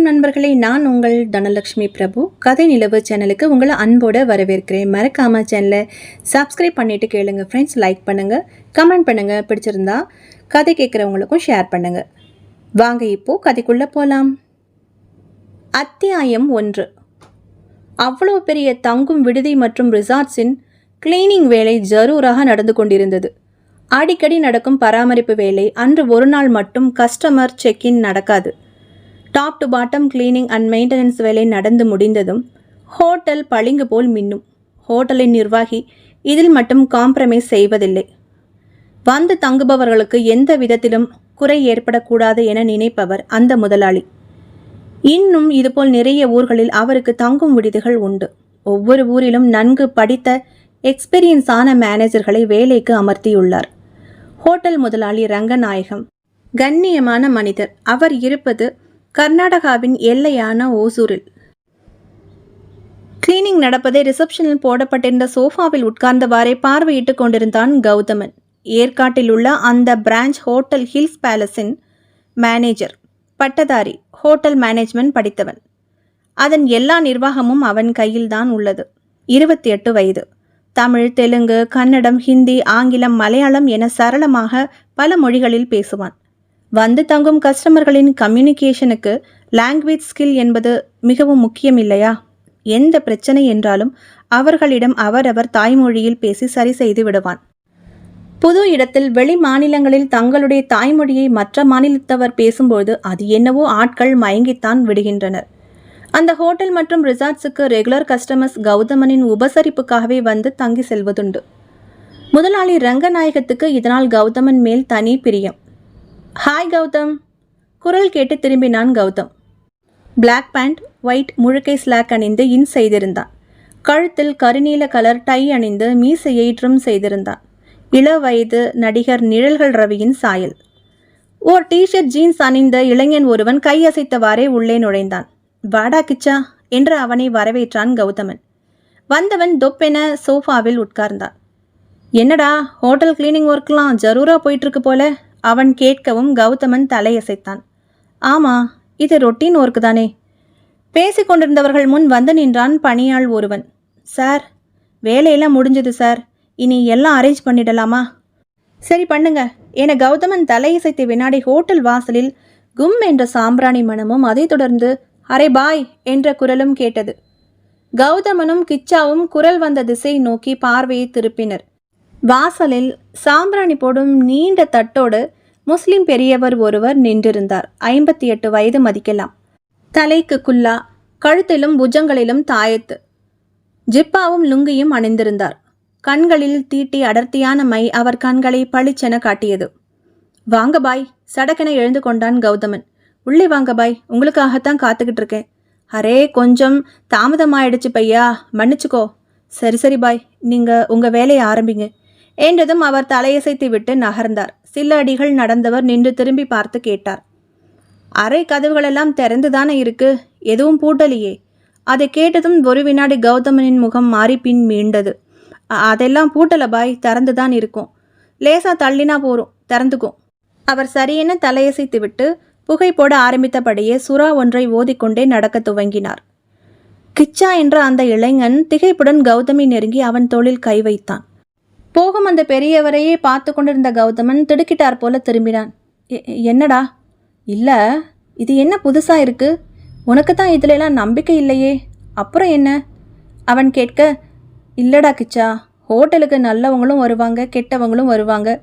வணக்கம் நண்பர்களே, நான் உங்கள் தனலட்சுமி பிரபு. கதை நிலவு சேனலுக்கு உங்களை அன்போடு வரவேற்கிறேன். மறக்காம சேனலை சப்ஸ்கிரைப் பண்ணிட்டு கேளுங்க ஃப்ரெண்ட்ஸ். லைக் பண்ணுங்க, கமெண்ட் பண்ணுங்க, பிடிச்சிருந்தா கதை கேட்குறவங்களுக்கும் ஷேர் பண்ணுங்க. வாங்க இப்போ கதைக்குள்ள போகலாம். அத்தியாயம் 1. அவ்வளோ பெரிய தங்கும் விடுதி மற்றும் ரிசார்ட்ஸின் கிளீனிங் வேலை ஜரூராக நடந்து கொண்டிருந்தது. அடிக்கடி நடக்கும் பராமரிப்பு வேலை. அன்று ஒரு நாள் மட்டும் கஸ்டமர் செக்இன் நடக்காது. Top to bottom cleaning and maintenance வேலை நடந்து முடிந்ததும் ஹோட்டல் பளிங்கு போல் மின்னும். ஹோட்டலின் நிர்வாகி இதில் மட்டும் காம்ப்ரமைஸ் செய்வதில்லை. வந்து தங்குபவர்களுக்கு எந்த விதத்திலும் குறை ஏற்படக்கூடாது என நினைப்பவர் அந்த முதலாளி. இன்னும் இதுபோல் நிறைய ஊர்களில் அவருக்கு தங்கும் விடுதிகள் உண்டு. ஒவ்வொரு ஊரிலும் நன்கு படித்த எக்ஸ்பீரியன்ஸான மேனேஜர்களை வேலைக்கு அமர்த்தியுள்ளார். ஹோட்டல் முதலாளி ரங்கநாயகம் கண்ணியமான மனிதர். அவர் இருப்பது கர்நாடகாவின் எல்லையான ஓசூரில். கிளீனிங் நடப்பதை ரிசப்ஷனில் போடப்பட்டிருந்த சோஃபாவில் உட்கார்ந்தவாறே பார்வையிட்டு கொண்டிருந்தான் கௌதமன். ஏற்காட்டில் உள்ள அந்த பிரான்ச் ஹோட்டல் ஹில்ஸ் பேலஸின் மேனேஜர். பட்டதாரி, ஹோட்டல் மேனேஜ்மெண்ட் படித்தவன். அதன் எல்லா நிர்வாகமும் அவன் கையில்தான் உள்ளது. 28 வயது. தமிழ், தெலுங்கு, கன்னடம், ஹிந்தி, ஆங்கிலம், மலையாளம் என சரளமாக பல மொழிகளில் பேசுவான். வந்து தங்கும் கஸ்டமர்களின் கம்யூனிகேஷனுக்கு லாங்குவேஜ் ஸ்கில் என்பது மிகவும் முக்கியம் இல்லையா? எந்த பிரச்சனை என்றாலும் அவர்களிடம் அவரவர் தாய்மொழியில் பேசி சரி செய்து விடுவான். புது இடத்தில் வெளி மாநிலங்களில் தங்களுடைய தாய்மொழியை மற்ற மாநிலத்தவர் பேசும்போது அது என்னவோ ஆட்கள் மயங்கித்தான் விடுகின்றனர். அந்த ஹோட்டல் மற்றும் ரிசார்ட்ஸுக்கு ரெகுலர் கஸ்டமர்ஸ் கௌதமனின் உபசரிப்புக்காகவே வந்து தங்கி செல்வதுண்டு. முதலாளி ரங்கநாயகத்துக்கு இதனால் கௌதமன் மேல் தனி பிரியம். ஹாய் கௌதம், குரல் கேட்டு திரும்பினான் கௌதம். பிளாக் பேண்ட், ஒயிட் முழுக்கை ஸ்லாக் அணிந்து இன் செய்திருந்தான். கழுத்தில் கருநீல கலர் டை அணிந்து மீசையை ட்ரிம் செய்திருந்தான். இளவயது நடிகர் நிழல்கள் ரவியின் சாயல். ஓர் டிஷர்ட் ஜீன்ஸ் அணிந்த இளைஞன் ஒருவன் கையசைத்தவாறே உள்ளே நுழைந்தான். வாடா கிச்சா என்று அவனை வரவேற்றான் கௌதமன். வந்தவன் தொப்பென சோஃபாவில் உட்கார்ந்தான். என்னடா, ஹோட்டல் கிளீனிங் ஒர்க்லாம் ஜரூரா போயிட்டுருக்கு போல அவன் கேட்கவும் கௌதமன் தலையசைத்தான். ஆமா, இது ரொட்டீன் ஒர்க்கு தானே. பேசிக்கொண்டிருந்தவர்கள் முன் வந்து நின்றான் பணியாள் ஒருவன். சார், வேலையெல்லாம் முடிஞ்சது சார், இனி எல்லாம் அரேஞ்ச் பண்ணிடலாமா? சரி பண்ணுங்க என கௌதமன் தலையசைத்த வினாடி ஹோட்டல் வாசலில் கும் என்ற சாம்பிராணி மணமும் அதைத் தொடர்ந்து அரே பாய் என்ற குரலும் கேட்டது. கௌதமனும் கிச்சாவும் குரல் வந்த திசை நோக்கி பார்வையை திருப்பினர். வாசலில் சாம்பிராணி போடும் நீண்ட தட்டோடு முஸ்லிம் பெரியவர் ஒருவர் நின்றிருந்தார். 58 வயது மதிக்கலாம். தலைக்கு குல்லா, கழுத்திலும் புஜங்களிலும் தாயத்து, ஜிப்பாவும் லுங்கியும் அணிந்திருந்தார். கண்களில் தீட்டி அடர்த்தியான மை அவர் கண்களை பளிச்சென காட்டியது. வாங்க பாய், சடக்கென எழுந்து கொண்டான் கௌதமன். உள்ளே வாங்க பாய், உங்களுக்காகத்தான் காத்துக்கிட்டு இருக்கேன். அரே, கொஞ்சம் தாமதமாயிடுச்சு பையா, மன்னிச்சுக்கோ. சரி சரி பாய், நீங்கள் உங்கள் வேலையை ஆரம்பிங்க என்றதும் அவர் தலையசைத்து விட்டு நகர்ந்தார். சில அடிகள் நடந்தவர் நின்று திரும்பி பார்த்து கேட்டார். அறை கதவுகளெல்லாம் திறந்துதானே இருக்கு, எதுவும் பூட்டலையே? அதை கேட்டதும் ஒரு வினாடி கௌதமனின் முகம் மாறி பின் மீண்டது. அதெல்லாம் பூட்டல பாய், திறந்துதான் இருக்கும். லேசா தள்ளினா போறோம், திறந்துக்கும். அவர் சரியென தலையசைத்து விட்டு புகை போட ஆரம்பித்தபடியே சுறா ஒன்றை ஓதிக்கொண்டே நடக்க துவங்கினார். கிச்சா என்ற அந்த இளைஞன் திகைப்புடன் கௌதமி நெருங்கி அவன் தோளில் கை வைத்தான். போகும் அந்த பெரியவரையே பார்த்து கொண்டிருந்த கௌதமன் திடுக்கிட்டார் போல திரும்பினான். என்னடா? இல்லை, இது என்ன புதுசாக இருக்கு? உனக்கு தான் இதிலெல்லாம் நம்பிக்கை இல்லையே, அப்புறம் என்ன? அவன் கேட்க, இல்லடா கிச்சா, ஹோட்டலுக்கு நல்லவங்களும் வருவாங்க, கெட்டவங்களும் வருவாங்க.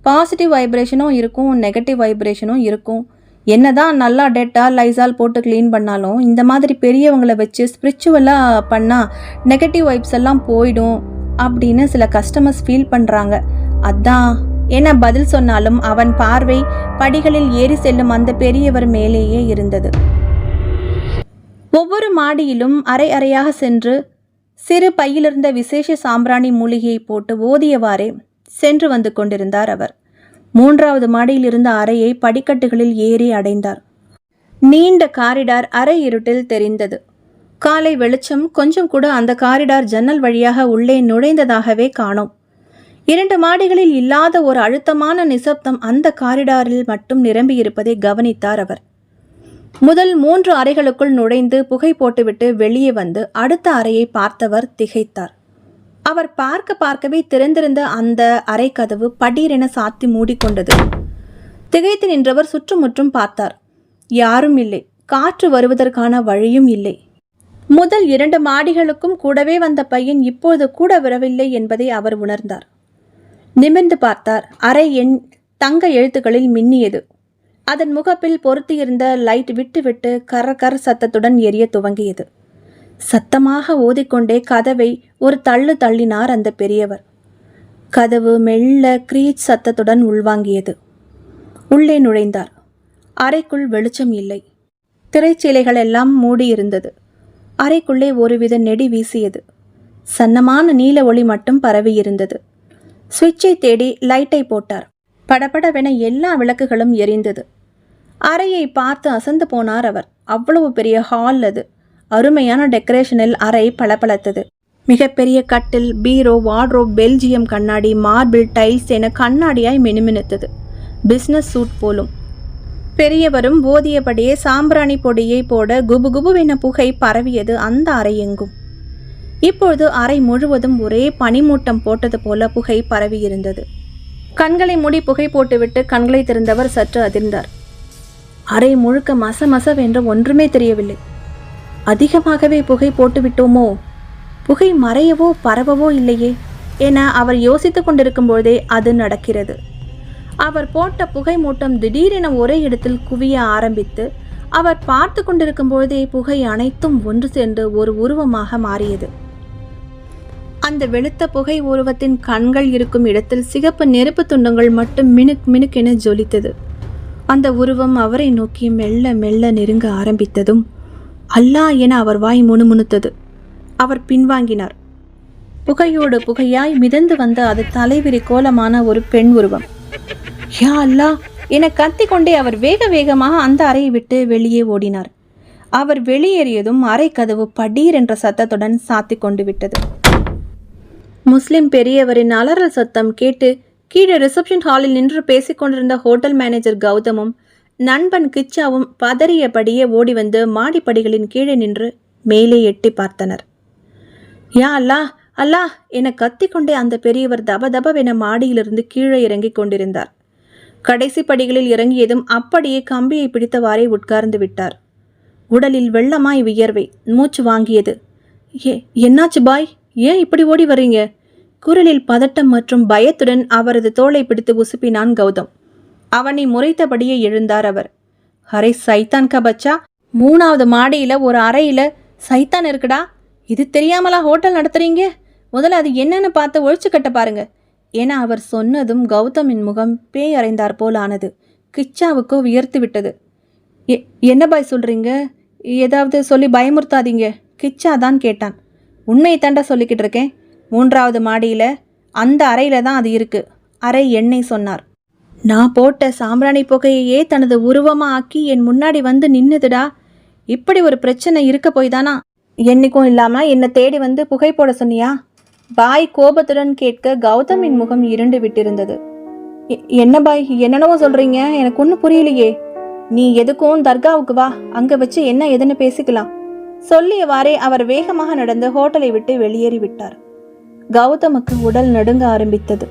பாசிட்டிவ் வைப்ரேஷனும் இருக்கும், நெகட்டிவ் வைப்ரேஷனும் இருக்கும். என்னதான் நல்லா டெட்டால் லைசால் போட்டு க்ளீன் பண்ணாலும் இந்த மாதிரி பெரியவங்களை வச்சு ஸ்பிரிச்சுவலாக பண்ணால் நெகட்டிவ் வைப்ஸ் எல்லாம் போயிடும் அப்படின்னு சில கஸ்டமர்ஸ் ஃபீல் பண்ணுறாங்க. அதான் என பதில் சொன்னாலும் அவன் பார்வை படிகளில் ஏறி செல்லும் அந்த பெரியவர் மேலேயே இருந்தது. ஒவ்வொரு மாடியிலும் அறை அறையாக சென்று சிறு பையிலிருந்த விசேஷ சாம்பிராணி மூலிகையை போட்டு ஓதியவாறே சென்று வந்து கொண்டிருந்தார் அவர். 3வது மாடியில் இருந்த அறையை படிக்கட்டுகளில் ஏறி அடைந்தார். நீண்ட காரிடார் அறை இருட்டில் தெரிந்தது. காலை வெளிச்சம் கொஞ்சம் கூட அந்த காரிடார் ஜன்னல் வழியாக உள்ளே நுழைந்ததாகவே காணோம். 2 மாடிகளில் இல்லாத ஒரு அழுத்தமான நிசப்தம் அந்த காரிடாரில் மட்டும் நிரம்பியிருப்பதை கவனித்தார் அவர். முதல் 3 அறைகளுக்குள் நுழைந்து புகை போட்டுவிட்டு வெளியே வந்து அடுத்த அறையை பார்த்தவர் திகைத்தார். அவர் பார்க்கவே திறந்திருந்த அந்த அறை கதவு படீரென சாத்தி மூடிக்கொண்டது. திகைத்து நின்றவர் சுற்றுமுற்றும் பார்த்தார். யாரும் இல்லை. காற்று வருவதற்கான வழியும் இல்லை. முதல் 2 மாடிகளுக்கும் கூடவே வந்த பையன் இப்போது கூட வரவில்லை என்பதை அவர் உணர்ந்தார். நிமிர்ந்து பார்த்தார். அறை எண் தங்க எழுத்துக்களில் மின்னியது. அதன் முகப்பில் பொருத்தியிருந்த லைட் விட்டு விட்டு கர சத்தத்துடன் எரிய துவங்கியது. சத்தமாக ஓதிக்கொண்டே கதவை ஒரு தள்ளு தள்ளினார் அந்த பெரியவர். கதவு மெல்ல கிரீச் சத்தத்துடன் உள்வாங்கியது. உள்ளே நுழைந்தார். அறைக்குள் வெளிச்சம் இல்லை. திரைச்சீலைகள் எல்லாம் மூடியிருந்தது. அறைக்குள்ளே ஒருவித நெடி வீசியது. சன்னமான நீல ஒளி மட்டும் பரவியிருந்தது. சுவிட்சை தேடி லைட்டை போட்டார். படபடவென எல்லா விளக்குகளும் எரிந்தது. அறையை பார்த்து அசந்து போனார் அவர். அவ்வளவு பெரிய ஹால் அது. அருமையான டெக்கரேஷனில் அறை பளபளத்தது. மிகப்பெரிய கட்டில், பீரோ, வார்ட்ரோப், பெல்ஜியம் கண்ணாடி, மார்பிள், டைல்ஸ் என கண்ணாடியாய் மினுமினுத்தது. பிஸ்னஸ் சூட் போலும். பெரியவரும் போதியபடியே சாம்பிராணி பொடியை போட குபுகுபுவென புகை பரவியது அந்த அறை எங்கும். இப்பொழுது அறை முழுவதும் ஒரே பனிமூட்டம் போட்டது போல புகை பரவியிருந்தது. கண்களை மூடி புகை போட்டுவிட்டு கண்களை திறந்தவர் சற்று அதிர்ந்தார். அறை முழுக்க மசமசவென்று ஒன்றுமே தெரியவில்லை. அதிகமாகவே புகை போட்டுவிட்டோமோ? புகை மறையவோ பரவவோ இல்லையே என அவர் யோசித்துக் கொண்டிருக்கும் பொழுதே அது நடக்கிறது. அவர் போட்ட புகை மூட்டம் திடீரென ஒரே இடத்தில் குவிய ஆரம்பித்து அவர் பார்த்து கொண்டிருக்கும் பொழுதே புகை அனைத்தும் ஒன்று சேர்ந்து ஒரு உருவமாக மாறியது. அந்த வெளுத்த புகை உருவத்தின் கண்கள் இருக்கும் இடத்தில் சிகப்பு நெருப்பு துண்டங்கள் மட்டும் மினுக் மினுக்கென ஜொலித்தது. அந்த உருவம் அவரை நோக்கி மெல்ல மெல்ல நெருங்க ஆரம்பித்ததும் அல்லா என அவர் வாய் முணுமுணுத்தது. அவர் பின்வாங்கினார். புகையோடு புகையாய் மிதந்து வந்த அது தலைவிரி கோலமான ஒரு பெண் உருவம். யா அல்லா என கத்திக்கொண்டே அவர் வேக வேகமாக அந்த அறையை விட்டு வெளியே ஓடினார். அவர் வெளியேறியதும் அறை கதவு படீர் என்ற சத்தத்துடன் சாத்தி கொண்டு விட்டது. முஸ்லிம் பெரியவரின் அலறல் சத்தம் கேட்டு கீழே ரிசப்ஷன் ஹாலில் நின்று பேசிக்கொண்டிருந்த ஹோட்டல் மேனேஜர் கௌதமும் நண்பன் கிச்சாவும் பதறியபடியே ஓடி வந்து மாடிப்படிகளின் கீழே நின்று மேலே எட்டி பார்த்தனர். யா அல்லா அல்லா என கத்திக்கொண்டே அந்த பெரியவர் தபதபவென மாடியிலிருந்து கீழே இறங்கிக் கொண்டிருந்தார். கடைசி படிகளில் இறங்கியதும் அப்படியே கம்பியை பிடித்தவாறே உட்கார்ந்து விட்டார். உடலில் வெள்ளமாய் வியர்வை, மூச்சு வாங்கியது. என்னாச்சு பாய், ஏன் இப்படி ஓடி வர்றீங்க? குரலில் பதட்டம் மற்றும் பயத்துடன் அவரது தோளை பிடித்து உசுப்பினான் கௌதம். அவனை முறைத்தபடியே எழுந்தார் அவர். அரே சைத்தான் கா பச்சா, 3வது மாடியில ஒரு அறையில சைத்தான் இருக்குடா. இது தெரியாமலா ஹோட்டல் நடத்துறீங்க? முதல்ல அது என்னன்னு பார்த்து ஒழிச்சு கட்ட பாருங்க என அவர் சொன்னதும் கௌதமின் முகம் பேய் அறைந்தார் போல் ஆனது. கிச்சாவுக்கோ வியர்த்து விட்டது. என்ன பாய் சொல்றீங்க? ஏதாவது சொல்லி பயமுறுத்தாதீங்க. கிச்சா தான் கேட்டான். உண்மையை தாண்டா சொல்லிக்கிட்டு இருக்கேன். 3வது மாடியில அந்த அறையில தான் அது இருக்கு. அறை எண்ணெய் சொன்னார். நான் போட்ட சாம்பிராணி புகையையே தனது உருவமா ஆக்கி என் முன்னாடி வந்து நின்னுதுடா. இப்படி ஒரு பிரச்சனை இருக்க போய் தானா என்னைக்கும் இல்லாம என்னை தேடி வந்து புகை போட சொன்னியா? பாய் கோபத்துடன் கேட்க கௌதமின் முகம் இருண்டு விட்டிருந்தது. என்ன பாய், என்னென்னவோ சொல்றீங்க, எனக்கு ஒன்றும் புரியலையே. நீ எதுக்கும் தர்காவுக்கு வா, அங்க வச்சு என்ன எதுன்னு பேசிக்கலாம். சொல்லியவாறே அவர் வேகமாக நடந்து ஹோட்டலை விட்டு வெளியேறி விட்டார். கௌதமுக்கு உடல் நடுங்க ஆரம்பித்தது.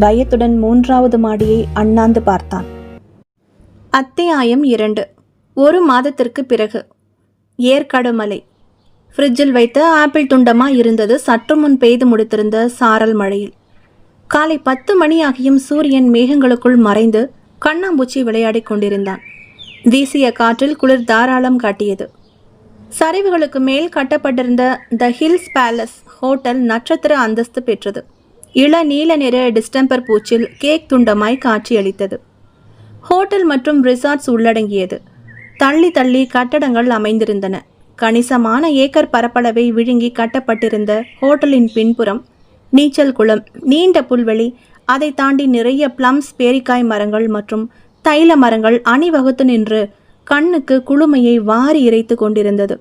பயத்துடன் 3வது மாடியை அண்ணாந்து பார்த்தான். அத்தியாயம் 2. 1 மாதத்திற்கு பிறகு. ஏற்காடு மலை. ஃப்ரிட்ஜில் வைத்த ஆப்பிள் துண்டமா இருந்தது சற்று முன் பெய்து முடித்திருந்த சாரல் மழையில். காலை 10 மணியாகியும் சூரியன் மேகங்களுக்குள் மறைந்து கண்ணாம்பூச்சி விளையாடிக் கொண்டிருந்தான். வீசிய காற்றில் குளிர் தாராளம் காட்டியது. சரிவுகளுக்கு மேல் கட்டப்பட்டிருந்த த ஹில்ஸ் பேலஸ் ஹோட்டல் நட்சத்திர அந்தஸ்து பெற்றது. இள நீல நிற டிஸ்டம்பர் பூச்சில் கேக் துண்டமாய் காட்சியளித்தது. ஹோட்டல் மற்றும் ரிசார்ட்ஸ் உள்ளடங்கியது. தள்ளி தள்ளி கட்டடங்கள் அமைந்திருந்தன. கணிசமான ஏக்கர் பரப்பளவை விழுங்கி கட்டப்பட்டிருந்த ஹோட்டலின் பின்புறம் நீச்சல் குளம், நீண்ட புல்வெளி, அதை தாண்டி நிறைய பிளம்ஸ், பேரிக்காய் மரங்கள் மற்றும் தைல மரங்கள் அணிவகுத்து நின்று கண்ணுக்கு குளுமையை வாரி இறைத்து கொண்டிருந்தது.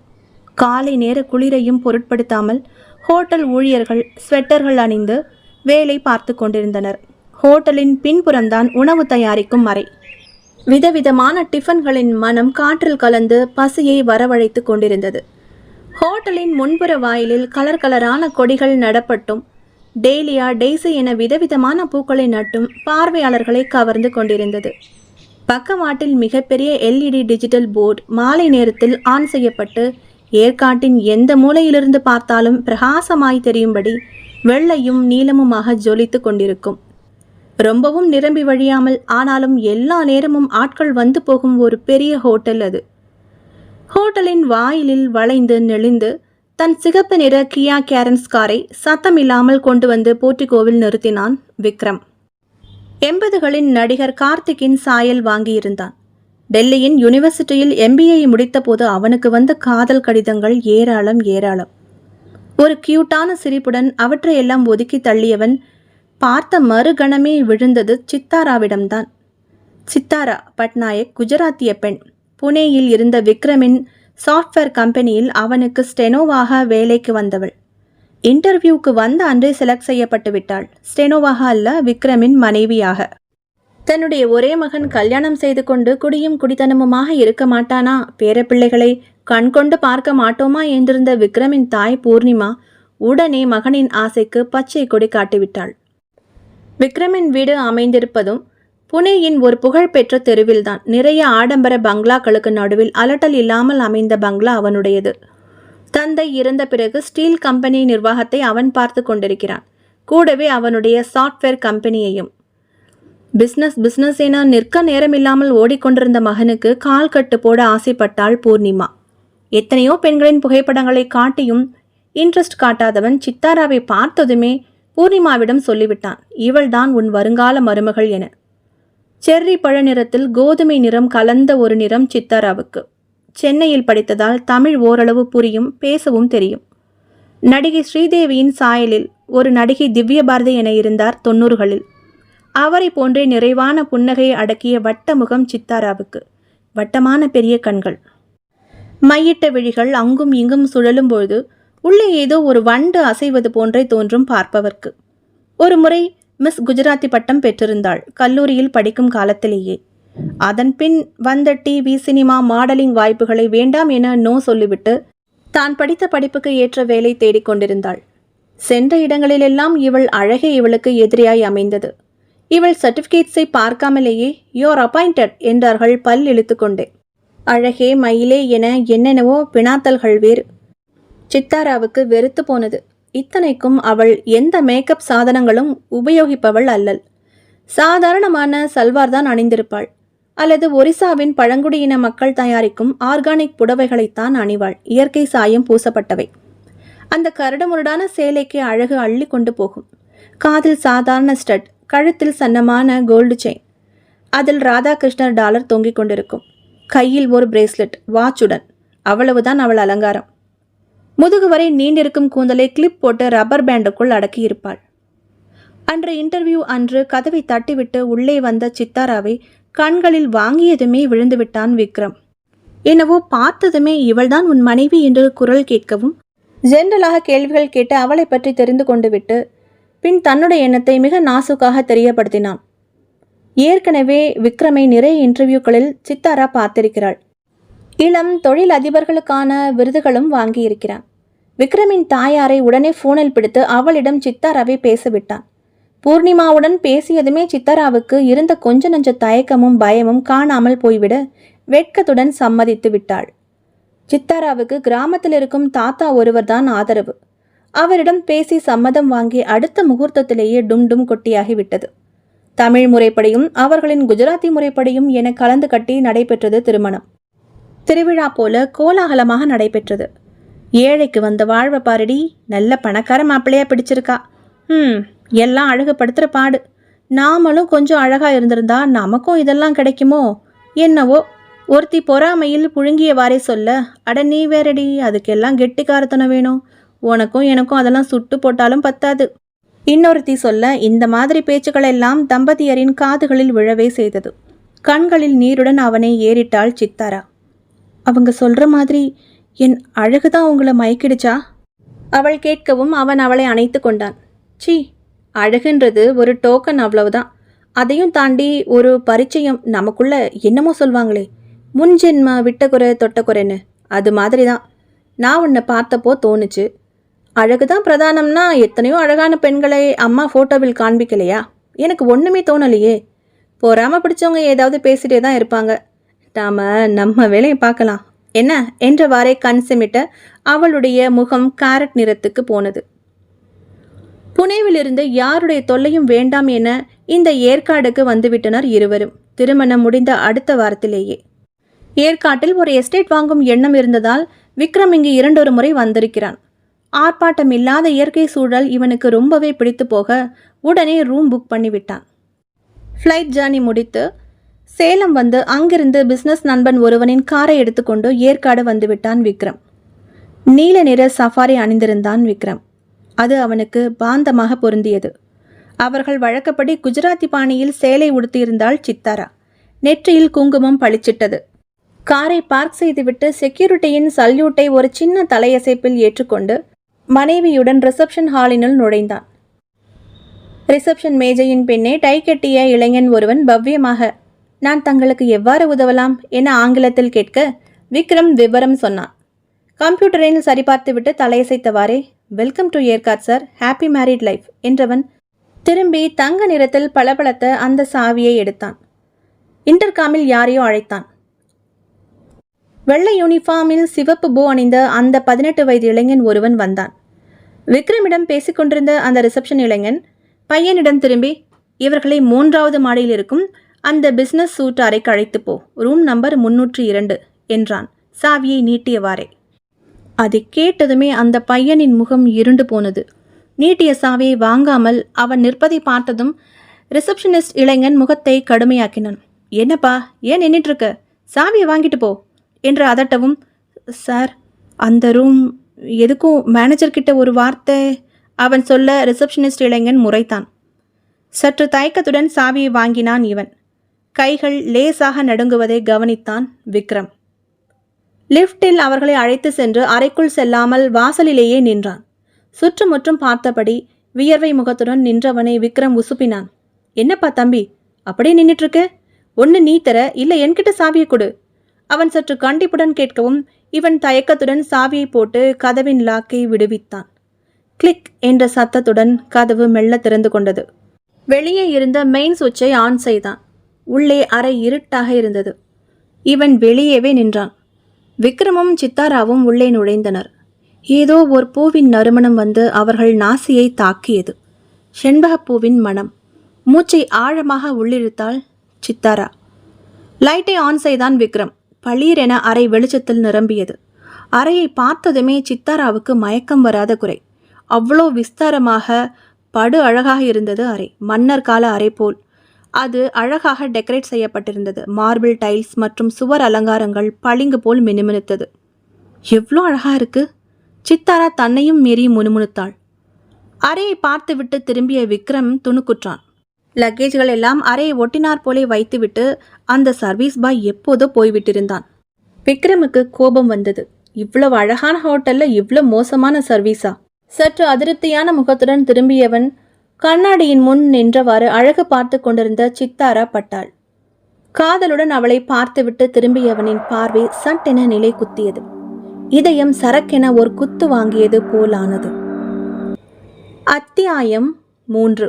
காலை நேர குளிரையும் பொருட்படுத்தாமல் ஹோட்டல் ஊழியர்கள் ஸ்வெட்டர்கள் அணிந்து வேலை பார்த்து கொண்டிருந்தனர். ஹோட்டலின் பின்புறம்தான் உணவு தயாரிக்கும் அறை. விதவிதமான டிஃபன்களின் மனம் காற்றில் கலந்து பசியை வரவழைத்து கொண்டிருந்தது. ஹோட்டலின் முன்புற வாயிலில் கலர் கலரான கொடிகள் நடப்பட்டும் டேலியா, டெய்ஸி என விதவிதமான பூக்களை நட்டும் பார்வையாளர்களை கவர்ந்து கொண்டிருந்தது. பக்கவாட்டில் மிகப்பெரிய LED டிஜிட்டல் போர்டு மாலை நேரத்தில் ஆன் செய்யப்பட்டு ஏற்காட்டின் எந்த மூலையிலிருந்து பார்த்தாலும் பிரகாசமாய் தெரியும்படி வெள்ளையும் நீலமுமாக ஜொலித்து கொண்டிருக்கும். ரொம்பவும் நிரம்பி வழியாமல் ஆனாலும் எல்லா நேரமும் ஆட்கள் வந்து போகும் ஒரு பெரிய ஹோட்டல் அது. ஹோட்டலின் வாயிலில் வளைந்து நெளிந்து தன் சிகப்பு நிற கியா கேரன்ஸ் காரை சத்தமில்லாமல் கொண்டு வந்து போர்டிகோவில் நிறுத்தினான் விக்ரம். 80களின் நடிகர் கார்த்திக்கின் சாயல் வாங்கியிருந்தான். டெல்லியின் யூனிவர்சிட்டியில் MBA முடித்த போது அவனுக்கு வந்த காதல் கடிதங்கள் ஏராளம் ஏராளம். ஒரு கியூட்டான சிரிப்புடன் அவற்றையெல்லாம் ஒதுக்கி தள்ளியவன் பார்த்த மறுகணமே விழுந்தது சித்தாராவிடம்தான். சித்தாரா பட்நாயக் குஜராத்திய பெண். புனேயில் இருந்த விக்ரமின் சாஃப்ட்வேர் கம்பெனியில் அவனுக்கு ஸ்டெனோவாக வேலைக்கு வந்தவள். இன்டர்வியூக்கு வந்த அன்றே செலக்ட் செய்யப்பட்டு விட்டாள். ஸ்டெனோவாக அல்ல, விக்ரமின் மனைவியாக. தன்னுடைய ஒரே மகன் கல்யாணம் செய்து கொண்டு குடியும் குடித்தனமுமாக இருக்க மாட்டானா, பேரப்பிள்ளைகளை கண்கொண்டு பார்க்க மாட்டோமா என்றிருந்த விக்ரமின் தாய் பூர்ணிமா உடனே மகனின் ஆசைக்கு பச்சை கொடி காட்டிவிட்டாள். விக்ரமின் வீடு அமைந்திருப்பதும் புனேயின் ஒரு புகழ்பெற்ற தெருவில்தான். நிறைய ஆடம்பர பங்களாக்களுக்கு நடுவில் அலட்டல் இல்லாமல் அமைந்த பங்களா அவனுடையது. தந்தை இறந்த பிறகு ஸ்டீல் கம்பெனி நிர்வாகத்தை அவன் பார்த்து கொண்டிருக்கிறான். கூடவே அவனுடைய சாஃப்ட்வேர் கம்பெனியையும். பிஸ்னஸ் என நிற்க நேரமில்லாமல் ஓடிக்கொண்டிருந்த மகனுக்கு கால் கட்டு போட ஆசைப்பட்டாள் பூர்ணிமா. எத்தனையோ பெண்களின் புகைப்படங்களை காட்டியும் இன்ட்ரெஸ்ட் காட்டாதவன் சித்தாராவை பார்த்ததுமே பூர்ணிமாவிடம் சொல்லிவிட்டான், இவள்தான் உன் வருங்கால மருமகள் என. செர்ரி பழ நிறத்தில் கோதுமை நிறம் கலந்த ஒரு நிறம் சித்தாராவுக்கு. சென்னையில் படித்ததால் தமிழ் ஓரளவு புரியும், பேசவும் தெரியும். நடிகை ஸ்ரீதேவியின் சாயலில் ஒரு நடிகை திவ்ய பாரதி என இருந்தார் 90களில். அவரை போன்றே நிறைவான புன்னகையை அடக்கிய வட்ட முகம் சித்தாராவுக்கு. வட்டமான பெரிய கண்கள், மையிட்ட விழிகள் அங்கும் இங்கும் சுழலும் பொழுது உள்ளே ஏதோ ஒரு வண்டு அசைவது போன்றே தோன்றும் பார்ப்பவர்க்கு. ஒரு முறை மிஸ் குஜராத்தி பட்டம் பெற்றிருந்தாள், கல்லூரியில் படிக்கும் காலத்திலேயே. அதன் பின் வந்த டிவி, சினிமா, மாடலிங் வாய்ப்புகளை வேண்டாம் என நோ சொல்லிவிட்டு தான் படித்த படிப்புக்கு ஏற்ற வேலை தேடிக்கொண்டிருந்தாள். சென்ற இடங்களிலெல்லாம் இவள் அழகே இவளுக்கு எதிரியாய் அமைந்தது. இவள் சர்டிஃபிகேட்ஸை பார்க்காமலேயே யோர் அப்பாயிண்டட் என்றார்கள் பல் இழுத்து கொண்டே. அழகே மயிலே என என்னென்னவோ பினாத்தல்கள் வேறு. சித்தாராவுக்கு வெறுத்து போனது. இத்தனைக்கும் அவள் எந்த மேக்கப் சாதனங்களும் உபயோகிப்பவள் அல்லல். சாதாரணமான சல்வார் தான் அணிந்திருப்பாள். அல்லது ஒரிசாவின் பழங்குடியின மக்கள் தயாரிக்கும் ஆர்கானிக் புடவைகளைத்தான் அணிவாள், இயற்கை சாயம் பூசப்பட்டவை. அந்த கரடுமுரடான சேலைக்கு அழகு அள்ளி கொண்டு போகும். காதில் சாதாரண ஸ்டட், கழுத்தில் சன்னமான கோல்டு செயின், அதில் ராதாகிருஷ்ணர் டாலர் தொங்கிக் கொண்டிருக்கும். கையில் ஒரு பிரேஸ்லெட், வாட்சுடன். அவ்வளவுதான் அவள் அலங்காரம். முதுகு வரை நீண்டிருக்கும் கூந்தலை கிளிப் போட்டு ரப்பர் பேண்டுக்குள் அடக்கியிருப்பாள். அன்று இன்டர்வியூ அன்று கதவை தட்டிவிட்டு உள்ளே வந்த சித்தாராவை கண்களில் வாங்கியதுமே விழுந்து விட்டான் விக்ரம். என்னவோ பார்த்ததுமே இவள்தான் உன் மனைவி என்று குரல் கேட்கவும் ஜென்ரலாக கேள்விகள் கேட்டு அவளை பற்றி தெரிந்து கொண்டு விட்டு பின் தன்னுடைய எண்ணத்தை மிக நாசுக்காக தெரியப்படுத்தினான். ஏற்கனவே விக்ரமை நிறைய இன்டர்வியூக்களில் சித்தாரா பார்த்திருக்கிறாள். இளம் தொழில் அதிபர்களுக்கான விருதுகளும் வாங்கியிருக்கிறான். விக்ரமின் தாயாரை உடனே போனில் பிடித்து அவளிடம் சித்தாராவை பேசவிட்டான். பூர்ணிமாவுடன் பேசியதுமே சித்தாராவுக்கு இருந்த கொஞ்ச நஞ்ச தயக்கமும் பயமும் காணாமல் போய்விட வெட்கத்துடன் சம்மதித்து விட்டாள். சித்தாராவுக்கு கிராமத்தில் இருக்கும் தாத்தா ஒருவர்தான் ஆதரவு. அவரிடம் பேசி சம்மதம் வாங்கி அடுத்த முகூர்த்தத்திலேயே டும் கொட்டியாகிவிட்டது. தமிழ் முறைப்படியும் அவர்களின் குஜராத்தி முறைப்படியும் என கலந்து கட்டி நடைபெற்றது திருமணம். திருவிழா போல கோலாகலமாக நடைபெற்றது. ஏழைக்கு வந்த வாழ்வை பாரடி, நல்ல பணக்கார மாப்பிள்ளையா பிடிச்சிருக்கா. எல்லாம் அழகுபடுத்துகிற பாடு. நாமளும் கொஞ்சம் அழகா இருந்திருந்தா நமக்கும் இதெல்லாம் கிடைக்குமோ என்னவோ. ஒருத்தி பொறாமையில் புழுங்கியவாறே சொல்ல, அட நீ வேறடி, அதுக்கெல்லாம் கெட்டிக்காரத்தனம் வேணும். உனக்கும் எனக்கும் அதெல்லாம் சுட்டு போட்டாலும் பத்தாது. இன்னொருத்தி சொல்ல, இந்த மாதிரி பேச்சுக்களெல்லாம் தம்பதியரின் காதுகளில் விழவே செய்தது. கண்களில் நீருடன் அவனை ஏறிட்டாள் சித்தாரா. அவங்க சொல்ற மாதிரி என் அழகுதான் உங்களை மயக்கிடுச்சா? அவள் கேட்கவும் அவன் அவளை அணைத்து கொண்டான். சீ, அழகுன்றது ஒரு டோக்கன், அவ்வளவுதான். அதையும் தாண்டி ஒரு பரிச்சயம் நமக்குள்ள என்னமோ சொல்வாங்களே, முன்ஜென்ம விட்டகுறை தொட்டக்குறைன்னு, அது மாதிரி தான். நான் உன்னை பார்த்தப்போ தோணுச்சு. அழகுதான் பிரதானம்னா எத்தனையோ அழகான பெண்களை அம்மா ஃபோட்டோவில் காண்பிக்கலையா? எனக்கு ஒன்றுமே தோணலையே. பொறாம பிடிச்சவங்க ஏதாவது பேசிட்டே தான் இருப்பாங்க. நம்ம வேலையை பார்க்கலாம் என்ன என்றவாறே கண் சிமிட்ட அவளுடைய முகம் கேரட் நிறத்துக்கு போனது. புனேவிலிருந்து யாருடைய தொல்லையும் வேண்டாம் என இந்த ஏற்காடுக்கு வந்துவிட்டனர் இருவரும், திருமணம் முடிந்த அடுத்த வாரத்திலேயே. ஏற்காட்டில் ஒரு எஸ்டேட் வாங்கும் எண்ணம் இருந்ததால் விக்ரம் இங்கு 2 முறை வந்திருக்கிறான். ஆர்ப்பாட்டம் இல்லாத இயற்கை சூழல் இவனுக்கு ரொம்பவே பிடித்து போக உடனே ரூம் புக் பண்ணிவிட்டான். ஃப்ளைட் ஜேர்னி முடித்து சேலம் வந்து அங்கிருந்து பிஸ்னஸ் நண்பன் ஒருவனின் காரை எடுத்துக்கொண்டு ஏற்காடு வந்துவிட்டான் விக்ரம். நீல நிற சஃபாரி அணிந்திருந்தான் விக்ரம். அது அவனுக்கு பாந்தமாக பொருந்தியது. அவர்கள் வழக்கப்படி குஜராத்தி பாணியில் சேலை உடுத்தியிருந்தாள் சித்தாரா. நெற்றியில் குங்குமம் பளிச்சிட்டது. காரை பார்க் செய்துவிட்டு செக்யூரிட்டியின் சல்யூட்டை ஒரு சின்ன தலையசைப்பில் ஏற்றுக்கொண்டு மனைவியுடன் ரிசப்ஷன் ஹாலினுள் நுழைந்தான். ரிசப்ஷன் மேஜையின் பின்னே டை கட்டிய இளைஞன் ஒருவன் பவ்யமாக, நான் தங்களுக்கு எவ்வாறு உதவலாம் என ஆங்கிலத்தில் கேட்க விக்ரம் விவரம் சொன்னான். கம்ப்யூட்டரில் சரிபார்த்துவிட்டு தலையசைத்தவாறே, welcome to Yercaud sir, happy married life என்றவன் திரும்பி தங்க நிறத்தில் பளபளத்த அந்த சாவியை எடுத்தான். இன்டர்காமில் யாரையோ அழைத்தான். வெள்ளை யூனிஃபார்மில் சிவப்பு பூ அணிந்த அந்த 18 வயது இளைஞன் ஒருவன் வந்தான். விக்ரமிடம் பேசிக்கொண்டிருந்த அந்த ரிசப்ஷன் இளைஞன் பையனிடம் திரும்பி, இவர்களை 3வது மாடியில் இருக்கும் அந்த பிஸ்னஸ் சூட் அறைக்கு அழைத்து போ, ரூம் நம்பர் 302 என்றான் சாவியை நீட்டியவாறே. அதை கேட்டதுமே அந்த பையனின் முகம் இருண்டு போனது. நீட்டிய சாவியை வாங்காமல் அவன் நிற்பதை பார்த்ததும் ரிசப்ஷனிஸ்ட் இளைஞன் முகத்தை கடுமையாக்கினான். என்னப்பா, ஏன் நின்றுட்டுருக்க? சாவியை வாங்கிட்டு போ என்று அதட்டவும், சார் அந்த ரூம் எதுக்கும் மேனேஜர்கிட்ட ஒரு வார்த்தை அவன் சொல்ல ரிசப்ஷனிஸ்ட் இளைஞன் முறைத்தான். சற்று தயக்கத்துடன் சாவியை வாங்கினான் இவன். கைகள் லேசாக நடுங்குவதை கவனித்தான் விக்ரம். லிஃப்டில் அவர்களை அழைத்து சென்று அறைக்குள் செல்லாமல் வாசலிலேயே நின்றான். சுற்றுமுற்றும் பார்த்தபடி வியர்வை முகத்துடன் நின்றவனை விக்ரம் உசுப்பினான். என்னப்பா தம்பி, அப்படியே நின்றுட்டுருக்கு? ஒன்று நீ தர, இல்லை என்கிட்ட சாவியை கொடு. அவன் சற்று கண்டிப்புடன் கேட்கவும் இவன் தயக்கத்துடன் சாவியை போட்டு கதவின் லாக்கை விடுவித்தான். கிளிக் என்ற சத்தத்துடன் கதவு மெல்ல திறந்து கொண்டது. வெளியே இருந்த மெயின் சுவிட்சை ஆன் செய்தான். உள்ளே அறை இருட்டாக இருந்தது. இவன் வெளியேவே நின்றான். விக்ரமும் சித்தாராவும் உள்ளே நுழைந்தனர். ஏதோ ஒரு பூவின் நறுமணம் வந்து அவர்கள் நாசியை தாக்கியது. செண்பகப்பூவின் மனம். மூச்சை ஆழமாக உள்ளிழுத்தாள் சித்தாரா. லைட்டை ஆன் செய்தான் விக்ரம். பளீரென அறை வெளிச்சத்தில் நிரம்பியது. அறையை பார்த்ததுமே சித்தாராவுக்கு மயக்கம் வராத குறை. அவ்வளோ விஸ்தாரமாக படு அழகாக இருந்தது அறை. மன்னர் கால அறை போல் அது அழகாக டெக்கரேட் செய்யப்பட்டிருந்தது. மார்பிள் டைல்ஸ் மற்றும் சுவர் அலங்காரங்கள் பளிங்கு போல் மினுமினுத்தது. எவ்வளோ அழகா இருக்கு! சித்தாரா தன்னையும் மீறி முணுமுணுத்தாள். அறையை பார்த்துவிட்டு திரும்பிய விக்ரம் துணுக்குற்றான். லக்கேஜ்கள் எல்லாம் அறையை ஒட்டினார் போலே வைத்துவிட்டு அந்த சர்வீஸ் பாய் எப்போதோ போய்விட்டிருந்தான். விக்ரமுக்கு கோபம் வந்தது. இவ்வளவு அழகான ஹோட்டல்ல இவ்வளவு மோசமான சர்வீஸா? சற்று அதிருப்தியான முகத்துடன் திரும்பியவன் கண்ணாடியின் முன் நின்றவாறு அழகு பார்த்து கொண்டிருந்த சித்தாரா பட்டாள். காதலுடன் அவளை பார்த்துவிட்டு திரும்பியவனின் பார்வை சட்டென நிலை குத்தியது. இதயம் சரக்கென ஒரு குத்து வாங்கியது போலானது. அத்தியாயம் 3.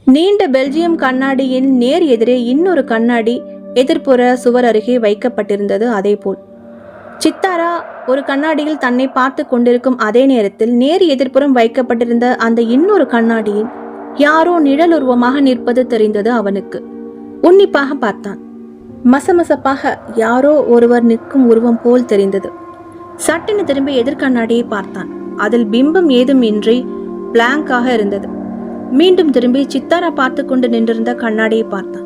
நீண்ட பெல்ஜியம் கண்ணாடியின் நேர் எதிரே இன்னொரு கண்ணாடி எதிர்ப்புற சுவர் அருகே வைக்கப்பட்டிருந்தது. அதேபோல் சித்தாரா ஒரு கண்ணாடியில் தன்னை பார்த்து கொண்டிருக்கும் அதே நேரத்தில் நேர் எதிர்ப்புறம் வைக்கப்பட்டிருந்த அந்த இன்னொரு கண்ணாடியில் யாரோ நிழலுருவமாக நிற்பது தெரிந்தது அவனுக்கு. உன்னிப்பாக பார்த்தான். மசமசப்பாக யாரோ ஒருவர் நிற்கும் உருவம் போல் தெரிந்தது. சட்டென திரும்பி எதிர்கண்ணாடியை பார்த்தான். அதில் பிம்பம் ஏதும் இன்றி பிளாங்காக இருந்தது. மீண்டும் திரும்பி சித்தாரா பார்த்து கொண்டு நின்றிருந்த கண்ணாடியை பார்த்தான்.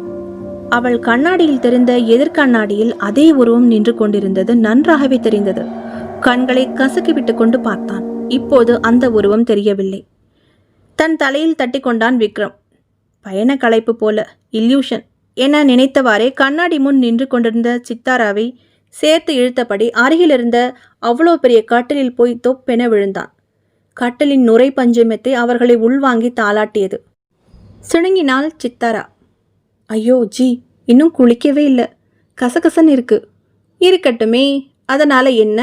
அவள் கண்ணாடியில் தெரிந்த எதிர்கண்ணாடியில் அதே உருவம் நின்று கொண்டிருந்தது நன்றாகவே தெரிந்தது. கண்களை கசக்கிவிட்டு கொண்டு பார்த்தான். இப்போது அந்த உருவம் தெரியவில்லை. தன் தலையில் தட்டி கொண்டான் விக்ரம். பயண களைப்பு போல, இல்யூஷன் என நினைத்தவாறே கண்ணாடி முன் நின்று கொண்டிருந்த சித்தாராவை சேர்த்து இழுத்தபடி அருகிலிருந்த அவ்வளோ பெரிய கட்டிலில் போய் தொப்பென விழுந்தான். கட்டிலின் நுரை பஞ்சமெத்தை அவர்களை உள்வாங்கி தாளாட்டியது. சிணுங்கினாள் சித்தாரா. ஐயோ ஜி, இன்னும் குளிக்கவே இல்லை, கசகசன்னு இருக்கு. இருக்கட்டுமே, அதனால என்ன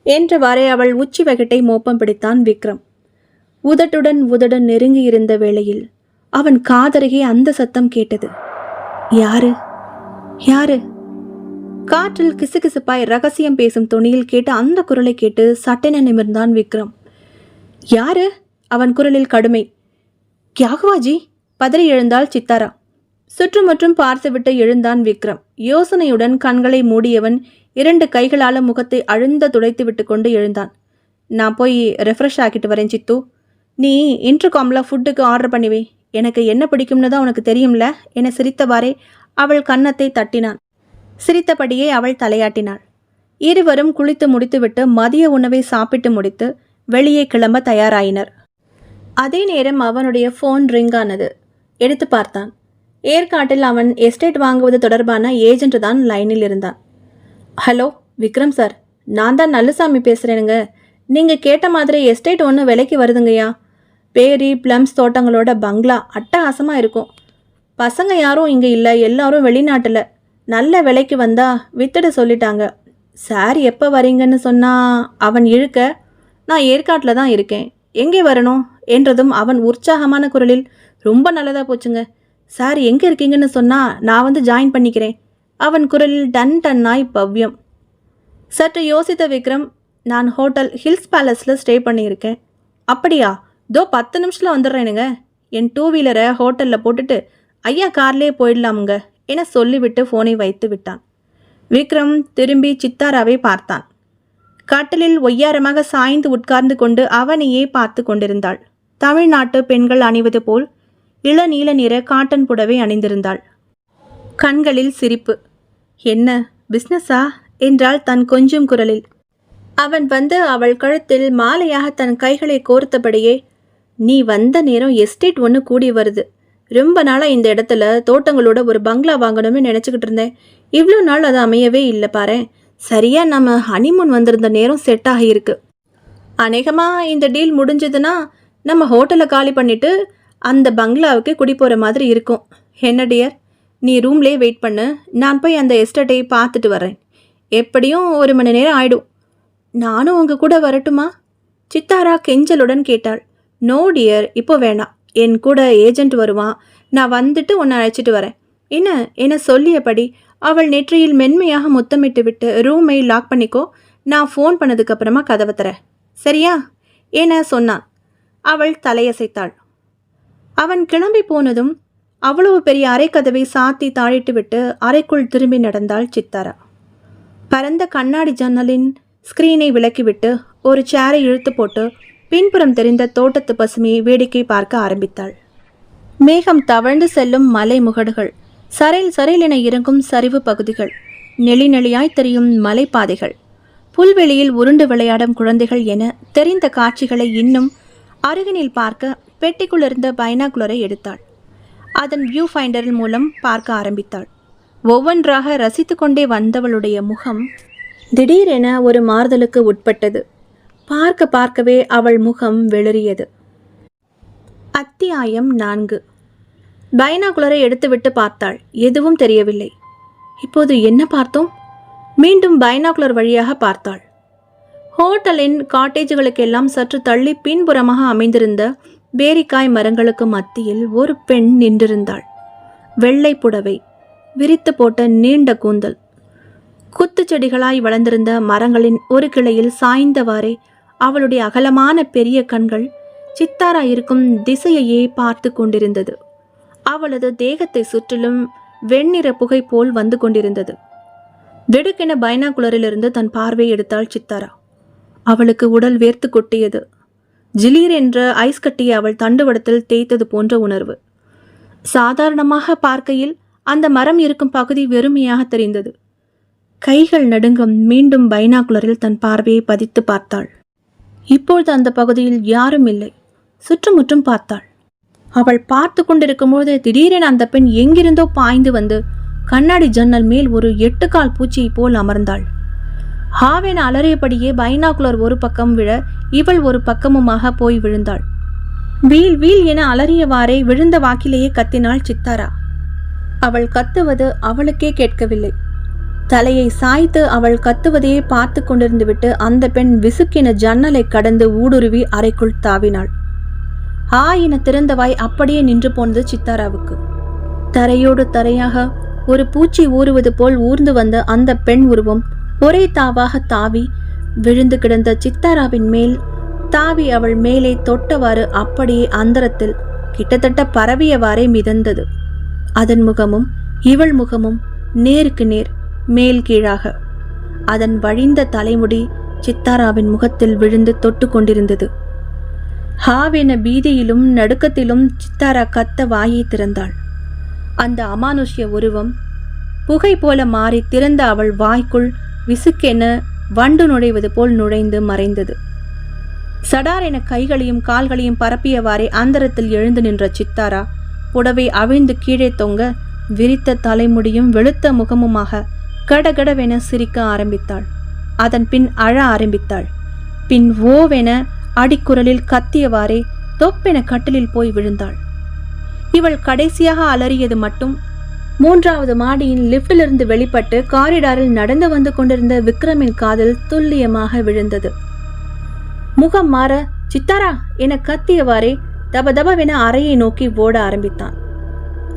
என்றவாறே அவள் உச்சி வகட்டை மோப்பம் பிடித்தான் விக்ரம். உதட்டுடன் உதடன் நெருங்கி இருந்த வேளையில் அவன் காதருகே அந்த சத்தம் கேட்டது. யாரு யாரு? காற்றில் கிசுகிசுப்பாய் ரகசியம் பேசும் தொனியில் கேட்ட அந்த குரலை கேட்டு சட்டென நிமிர்ந்தான் விக்ரம். யாரு? அவன் குரலில் கடுமை. கியாகுவாஜி, பதறி எழுந்தாள் சித்தாரா. சுற்றுமுற்றும் பார்த்துவிட்டு எழுந்தான் விக்ரம். யோசனையுடன் கண்களை மூடியவன் 2 கைகளால முகத்தை அழுந்த துடைத்து விட்டு கொண்டு எழுந்தான். நான் போய் ரெஃப்ரெஷ் ஆக்கிட்டு வரேன் சித்து. நீ இன்டர்காமில் ஃபுட்டுக்கு ஆர்டர் பண்ணிவே. எனக்கு என்ன பிடிக்கும்னு தான் உனக்கு தெரியும்ல என சிரித்தவாறே அவள் கன்னத்தை தட்டினான். சிரித்தபடியே அவள் தலையாட்டினாள். இருவரும் குளித்து முடித்துவிட்டு மதிய உணவை சாப்பிட்டு முடித்து வெளியே கிளம்ப தயாராயினர். அதே நேரம் அவனுடைய ஃபோன் ரிங் ஆனது. எடுத்து பார்த்தான். ஏற்காட்டில் அவன் எஸ்டேட் வாங்குவது தொடர்பான ஏஜென்ட் தான் லைனில் இருந்தான். ஹலோ விக்ரம் சார், நான் தான் நல்லசாமி பேசுகிறேனுங்க. நீங்கள் கேட்ட மாதிரி எஸ்டேட் ஒன்று விலைக்கு வருதுங்கய்யா. பேரி பிளம்ஸ் தோட்டங்களோட பங்களா அட்டகாசமாக இருக்கும். பசங்க யாரும் இங்கே இல்லை, எல்லாரும் வெளிநாட்டில். நல்ல விலைக்கு வந்தால் வித்துட சொல்லிட்டாங்க. சார் எப்போ வரீங்கன்னு சொன்னால் அவன் இழுக்க, நான் ஏற்காட்டில் தான் இருக்கேன், எங்கே வரணும் என்றதும் அவன் உற்சாகமான குரலில், ரொம்ப நல்லதாக போச்சுங்க. சார் எங்கே இருக்கீங்கன்னு சொன்னால் நான் வந்து ஜாயின் பண்ணிக்கிறேன். அவன் குரலில் டன் டன்னாய் பவ்யம். சற்று யோசித்த விக்ரம், நான் ஹோட்டல் ஹில்ஸ் பேலஸில் ஸ்டே பண்ணியிருக்கேன். அப்படியா? தோ 10 நிமிஷத்தில் வந்துடுறேனுங்க. என் 2 வீலரை ஹோட்டலில் போட்டுட்டு ஐயா கார்லேயே போயிடலாமுங்க என சொல்லிவிட்டு ஃபோனை வைத்து விட்டான். விக்ரம் திரும்பி சித்தாராவை பார்த்தான். கட்டிலில் ஒய்யாரமாக சாய்ந்து உட்கார்ந்து கொண்டு அவனையே பார்த்து கொண்டிருந்தாள். தமிழ்நாட்டு பெண்கள் அணிவது போல் இளநீல நிற காட்டன் புடவை அணிந்திருந்தாள். கண்களில் சிரிப்பு. என்ன பிஸ்னஸா என்றாள் தன் கொஞ்சம் குரலில். அவன் வந்து அவள் கழுத்தில் மாலையாக தன் கைகளை கோர்த்தபடியே, நீ வந்த நேரம் எஸ்டேட் ஒன்று கூடி வருது. ரொம்ப நாளாக இந்த இடத்துல தோட்டங்களோட ஒரு பங்களா வாங்கணும்னு நினச்சிக்கிட்டு இருந்தேன். இவ்வளோ நாள் அது அமையவே இல்லை பாரு. சரியாக நம்ம ஹனிமூன் வந்திருந்த நேரம் செட் ஆகியிருக்கு. அநேகமாக இந்த டீல் முடிஞ்சதுன்னா நம்ம ஹோட்டலை காலி பண்ணிவிட்டு அந்த பங்களாவுக்கு குடி போகிற மாதிரி இருக்கும். என்ன டியர், நீ ரூம்லேயே வெயிட் பண்ணு, நான் போய் அந்த எஸ்டேட்டை பார்த்துட்டு வரேன். எப்படியும் 1 மணி நேரம் ஆயிடும். நானும் உங்கள் கூட வரட்டுமா? சித்தாரா கெஞ்சலுடன் கேட்டாள். நோ டியர், இப்போ வேணாம். என் கூட ஏஜென்ட் வருவான், நான் வந்துட்டு உன்னை அழைச்சிட்டு வரேன் என்ன என சொல்லியபடி அவள் நெற்றியில் மென்மையாக முத்தமிட்டு விட்டு ரூமை லாக் பண்ணிக்கோ, நான் ஃபோன் பண்ணதுக்கப்புறமா கதவை தரேன், சரியா என சொன்னான். அவள் தலையசைத்தாள். அவன் கிளம்பி போனதும் அவ்வளவு பெரிய அறைக்கதவை சாத்தி தாழிட்டு விட்டு அறைக்குள் திரும்பி நடந்தாள் சித்தாரா. பரந்த கண்ணாடி ஜன்னலின் ஸ்கிரீனை விலக்கிவிட்டு ஒரு சேரை இழுத்து போட்டு பின்புறம் தெரிந்த தோட்டத்து பசுமையை வேடிக்கை பார்க்க ஆரம்பித்தாள். மேகம் தவழ்ந்து செல்லும் மலை முகடுகள், சரைல் சரைல் என இறங்கும் சரிவு பகுதிகள், நெளி நெளியாய் தெரியும் மலைப்பாதைகள், புல்வெளியில் உருண்டு விளையாடும் குழந்தைகள் என தெரிந்த காட்சிகளை இன்னும் அருகினில் பார்க்க பெட்டிக்குள் இருந்த பைனாகுலரை எடுத்தாள். அதன் வியூ ஃபைண்டரின் மூலம் பார்க்க ஆரம்பித்தாள். ஒவ்வொன்றாக ரசித்து கொண்டே வந்தவளுடைய முகம் திடீரென ஒரு மாறுதலுக்கு உட்பட்டது. பார்க்க பார்க்கவே அவள் முகம் வெளிறியது. அத்தியாயம் 4. பைனாகுலரை எடுத்துவிட்டு பார்த்தாள். எதுவும் தெரியவில்லை. இப்போது என்ன பார்த்தோம்? மீண்டும் பைனாகுலர் வழியாக பார்த்தாள். ஹோட்டலின் காட்டேஜுகளுக்கெல்லாம் சற்று தள்ளி பின்புறமாக அமைந்திருந்த பேரிக்காய் மரங்களுக்கு மத்தியில் ஒரு பெண் நின்றிருந்தாள். வெள்ளை புடவை, விரித்து போட்ட நீண்ட கூந்தல், குத்துச்செடிகளாய் வளர்ந்திருந்த மரங்களின் ஒரு கிளையில் சாய்ந்தவாறே அவளுடைய அகலமான பெரிய கண்கள் சித்தாரா இருக்கும் திசையையே பார்த்து கொண்டிருந்தது. அவளது தேகத்தை சுற்றிலும் வெண்ணிற புகை போல் வந்து கொண்டிருந்தது. திடுக்கென பைனாகுலரிலிருந்து தன் பார்வையை எடுத்தாள் சித்தாரா. அவளுக்கு உடல் வேர்த்து கொட்டியது. ஜிலீர் என்ற ஐஸ் கட்டியை அவள் தண்டுவடத்தில் தேய்த்தது போன்ற உணர்வு. சாதாரணமாக பார்க்கையில் அந்த மரம் இருக்கும் பகுதி வெறுமையாக தெரிந்தது. கைகள் நடுங்கம் மீண்டும் பைனாகுலரில் தன் பார்வையை பதித்து பார்த்தாள். இப்பொழுது அந்த பகுதியில் யாரும் இல்லை. சுற்றுமுற்றும் பார்த்தாள். அவள் பார்த்து கொண்டிருக்கும்போது திடீரென அந்த பெண் எங்கிருந்தோ பாய்ந்து வந்து கண்ணாடி ஜன்னல் மேல் ஒரு 8 கால் பூச்சியை போல் அமர்ந்தாள். ஹாவென அலறியபடியே பைனாகுலர் ஒரு பக்கம் விழ இவள் ஒரு பக்கமுமாக போய் விழுந்தாள். வீல் வீல் என அலறியவாறே விழுந்த வாக்கிலேயே கத்தினாள் சித்தாரா. அவள் கத்துவது அவளுக்கே கேட்கவில்லை. தலையை சாய்த்து அவள் கத்துவதையே பார்த்து கொண்டிருந்து விட்டு அந்த பெண் விசுக்கென ஜன்னலை கடந்து ஊடுருவி அறைக்குள் தாவினாள். என திறந்தவாய் அப்படியே நின்று போனது சித்தாராவுக்கு. தரையோடு தரையாக ஒரு பூச்சி ஊறுவது போல் ஊர்ந்து வந்த அந்த பெண் உருவம் ஒரே தாவாக தாவி விழுந்து கிடந்த சித்தாராவின் மேல் தாவி அவள் மேலே தொட்டவாறு அப்படியே அந்தரத்தில் கிட்டத்தட்ட பரவியவாறே மிதந்தது. அதன் முகமும் இவள் முகமும் நேருக்கு நேர் மேல் கீழாக. அதன் வழிந்த தலைமுடி சித்தாராவின் முகத்தில் விழுந்து தொட்டு கொண்டிருந்தது. ஹாவென பீதியிலும் நடுக்கத்திலும் சித்தாரா கத்த வாயை திறந்தாள். அந்த அமானுஷ்ய உருவம் புகை போல மாறி திறந்த அவள் வாய்க்குள் விசுக்கென வண்டு நுழைவது போல் நுழைந்து மறைந்தது. சடார் என கைகளையும் கால்களையும் பரப்பியவாறே அந்தரத்தில் எழுந்து நின்ற சித்தாரா புடவை அவிழ்ந்து கீழே தொங்க விரித்த தலைமுடியும் வெளுத்த முகமுமாக கடகடவென சிரிக்க ஆரம்பித்தாள். அதன் பின் அழ ஆரம்பித்தாள். பின் ஓவென அடிக்குரலில் கத்தியவாறே தொப்பென கட்டிலில் போய் விழுந்தாள். இவள் கடைசியாக அலறியது மட்டும் 3வது மாடியின் லிப்டிலிருந்து வெளிப்பட்டு காரிடாரில் நடந்து வந்து கொண்டிருந்த விக்ரமின் காதில் துல்லியமாக விழுந்தது. முகம் மாற சித்தாரா என கத்தியவாறே தபதபவென அறையை நோக்கி ஓட ஆரம்பித்தான்.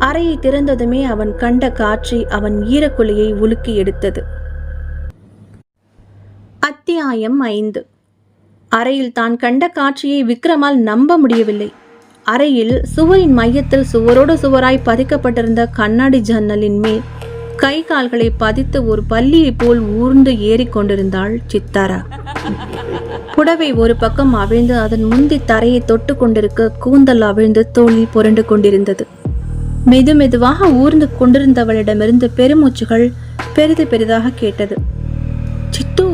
அறையை திறந்ததுமே அவன் கண்ட காட்சி அவன் ஈரக்குலையை உலுக்கி எடுத்தது. அத்தியாயம் 5. அறையில் தான் கண்ட காட்சியை விக்ரமால் நம்ப முடியவில்லை. அறையில் சுவரின் மையத்தில் சுவரோடு சுவராய் பதிக்கப்பட்டிருந்த கண்ணாடி ஜன்னலின் மேல் கை கால்களை பதித்து ஒரு பல்லியை போல் ஊர்ந்து ஏறிக்கொண்டிருந்தாள் சித்தாரா. புடவை ஒரு பக்கம் அவிழ்ந்து அதன் முந்தி தரையை தொட்டு கொண்டிருக்க கூந்தல் அவிழ்ந்து தோளில் புரண்டு கொண்டிருந்தது. மெது மெதுவாக ஊர்ந்து கொண்டிருந்தவளிடமிருந்து பெருமூச்சுகள் பெரிது பெரிதாக கேட்டது. சித்து!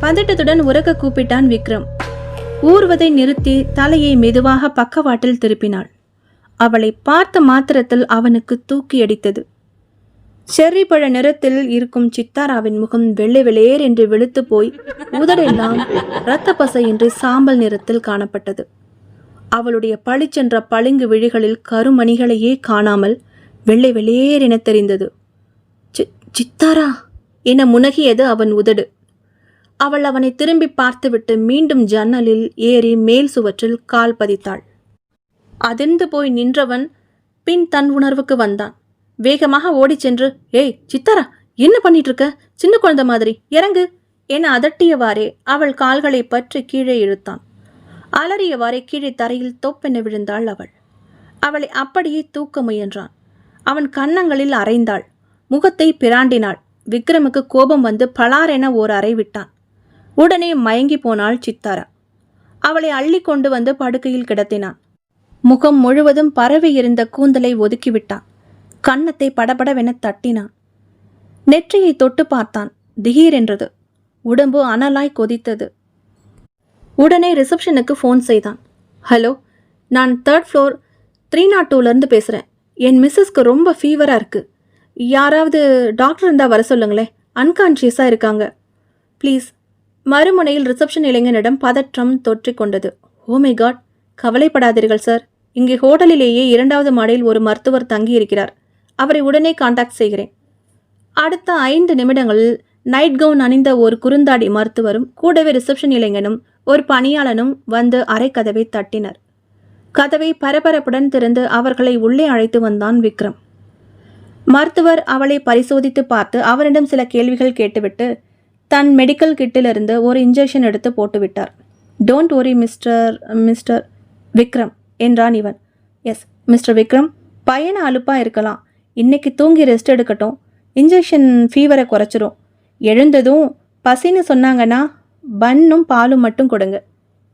பதட்டத்துடன் உரக்க கூப்பிட்டான் விக்ரம். ஊர்வதை நிறுத்தி தலையை மெதுவாக பக்கவாட்டில் திருப்பினாள். அவளை பார்த்த மாத்திரத்தில் அவனுக்கு தூக்கி அடித்தது. செர்ரி பழ நிறத்தில் இருக்கும் சித்தாராவின் முகம் வெள்ளை வெளேர் என்று வெளுத்து போய் உதடெல்லாம் இரத்த பசையின்றி சாம்பல் நிறத்தில் காணப்பட்டது. அவளுடைய பளிச்சென்ற பளிங்கு விழிகளில் கருமணிகளையே காணாமல் வெள்ளை வெளேர் என தெரிந்தது. சித்தாரா என முனகியது அவன் உதடு. அவள் அவனை திரும்பி பார்த்துவிட்டு மீண்டும் ஜன்னலில் ஏறி மேல் சுவற்றில் கால் பதித்தாள். அதிர்ந்து போய் நின்றவன் பின் தன் உணர்வுக்கு வந்தான். வேகமாக ஓடிச் சென்று, ஏய் சித்தாரா, என்ன பண்ணிட்டு இருக்க? சின்ன குழந்தை மாதிரி இறங்கு என அதட்டியவாறே அவள் கால்களை பற்றி கீழே இழுத்தான். அலறியவாறே கீழே தரையில் தொப்பென விழுந்தாள் அவள். அவளை அப்படியே தூக்க முயன்றான். அவன் கன்னங்களில் அரைந்தாள். முகத்தை பிராண்டினாள். விக்ரமுக்கு கோபம் வந்து பலாரென ஓர் அறை விட்டான். உடனே மயங்கி போனாள் சித்தாரா. அவளை அள்ளி கொண்டு வந்து படுக்கையில் கிடத்தினான். முகம் முழுவதும் பரவி இருந்த கூந்தலை ஒதுக்கிவிட்டான். கன்னத்தை படபடவென தட்டினான். நெற்றியை தொட்டு பார்த்தான். திடீரென்றது. உடம்பு அனலாய் கொதித்தது. உடனே ரிசப்ஷனுக்கு ஃபோன் செய்தான். ஹலோ, நான் 3rd ஃப்ளோர் 302 பேசுகிறேன். என் மிஸ்ஸஸ்க்கு ரொம்ப ஃபீவராக இருக்குது. யாராவது டாக்டர் இருந்தால் வர சொல்லுங்களேன். அன்கான்ஷியஸாக இருக்காங்க ப்ளீஸ். மறுமுனையில் ரிசப்ஷன் இளைஞனிடம் பதற்றம் தொற்றிக்கொண்டது. ஓ மை காட், கவலைப்படாதீர்கள் சார். இங்கே ஹோட்டலிலேயே 2வது மாடியில் ஒரு மருத்துவர் தங்கியிருக்கிறார். அவரை உடனே காண்டாக்ட் செய்கிறேன். அடுத்த 5 நிமிடங்களில் நைட் கவுன் அணிந்த ஒரு குறுந்தாடி மருத்துவரும் கூடவே ரிசப்ஷன் இளைஞனும் ஒரு பணியாளனும் வந்து அறை கதவை தட்டினர். கதவை பரபரப்புடன் திறந்து அவர்களை உள்ளே அழைத்து வந்தான் விக்ரம். மருத்துவர் அவளை பரிசோதித்து பார்த்து அவரிடம் சில கேள்விகள் கேட்டுவிட்டு தன் மெடிக்கல் கிட்டிலிருந்து ஒரு இன்ஜெக்ஷன் எடுத்து போட்டுவிட்டார். டோன்ட் ஒரி மிஸ்டர் விக்ரம் என்றான் இவன். எஸ் மிஸ்டர் விக்ரம், பையனை அலுப்பாக இருக்கலாம். இன்னைக்கு தூங்கி ரெஸ்ட் எடுக்கட்டும். இன்ஜெக்ஷன் ஃபீவரை குறைச்சிரும். எழுந்ததும் பசின்னு சொன்னாங்கன்னா பன்னும் பாலும் மட்டும் கொடுங்க.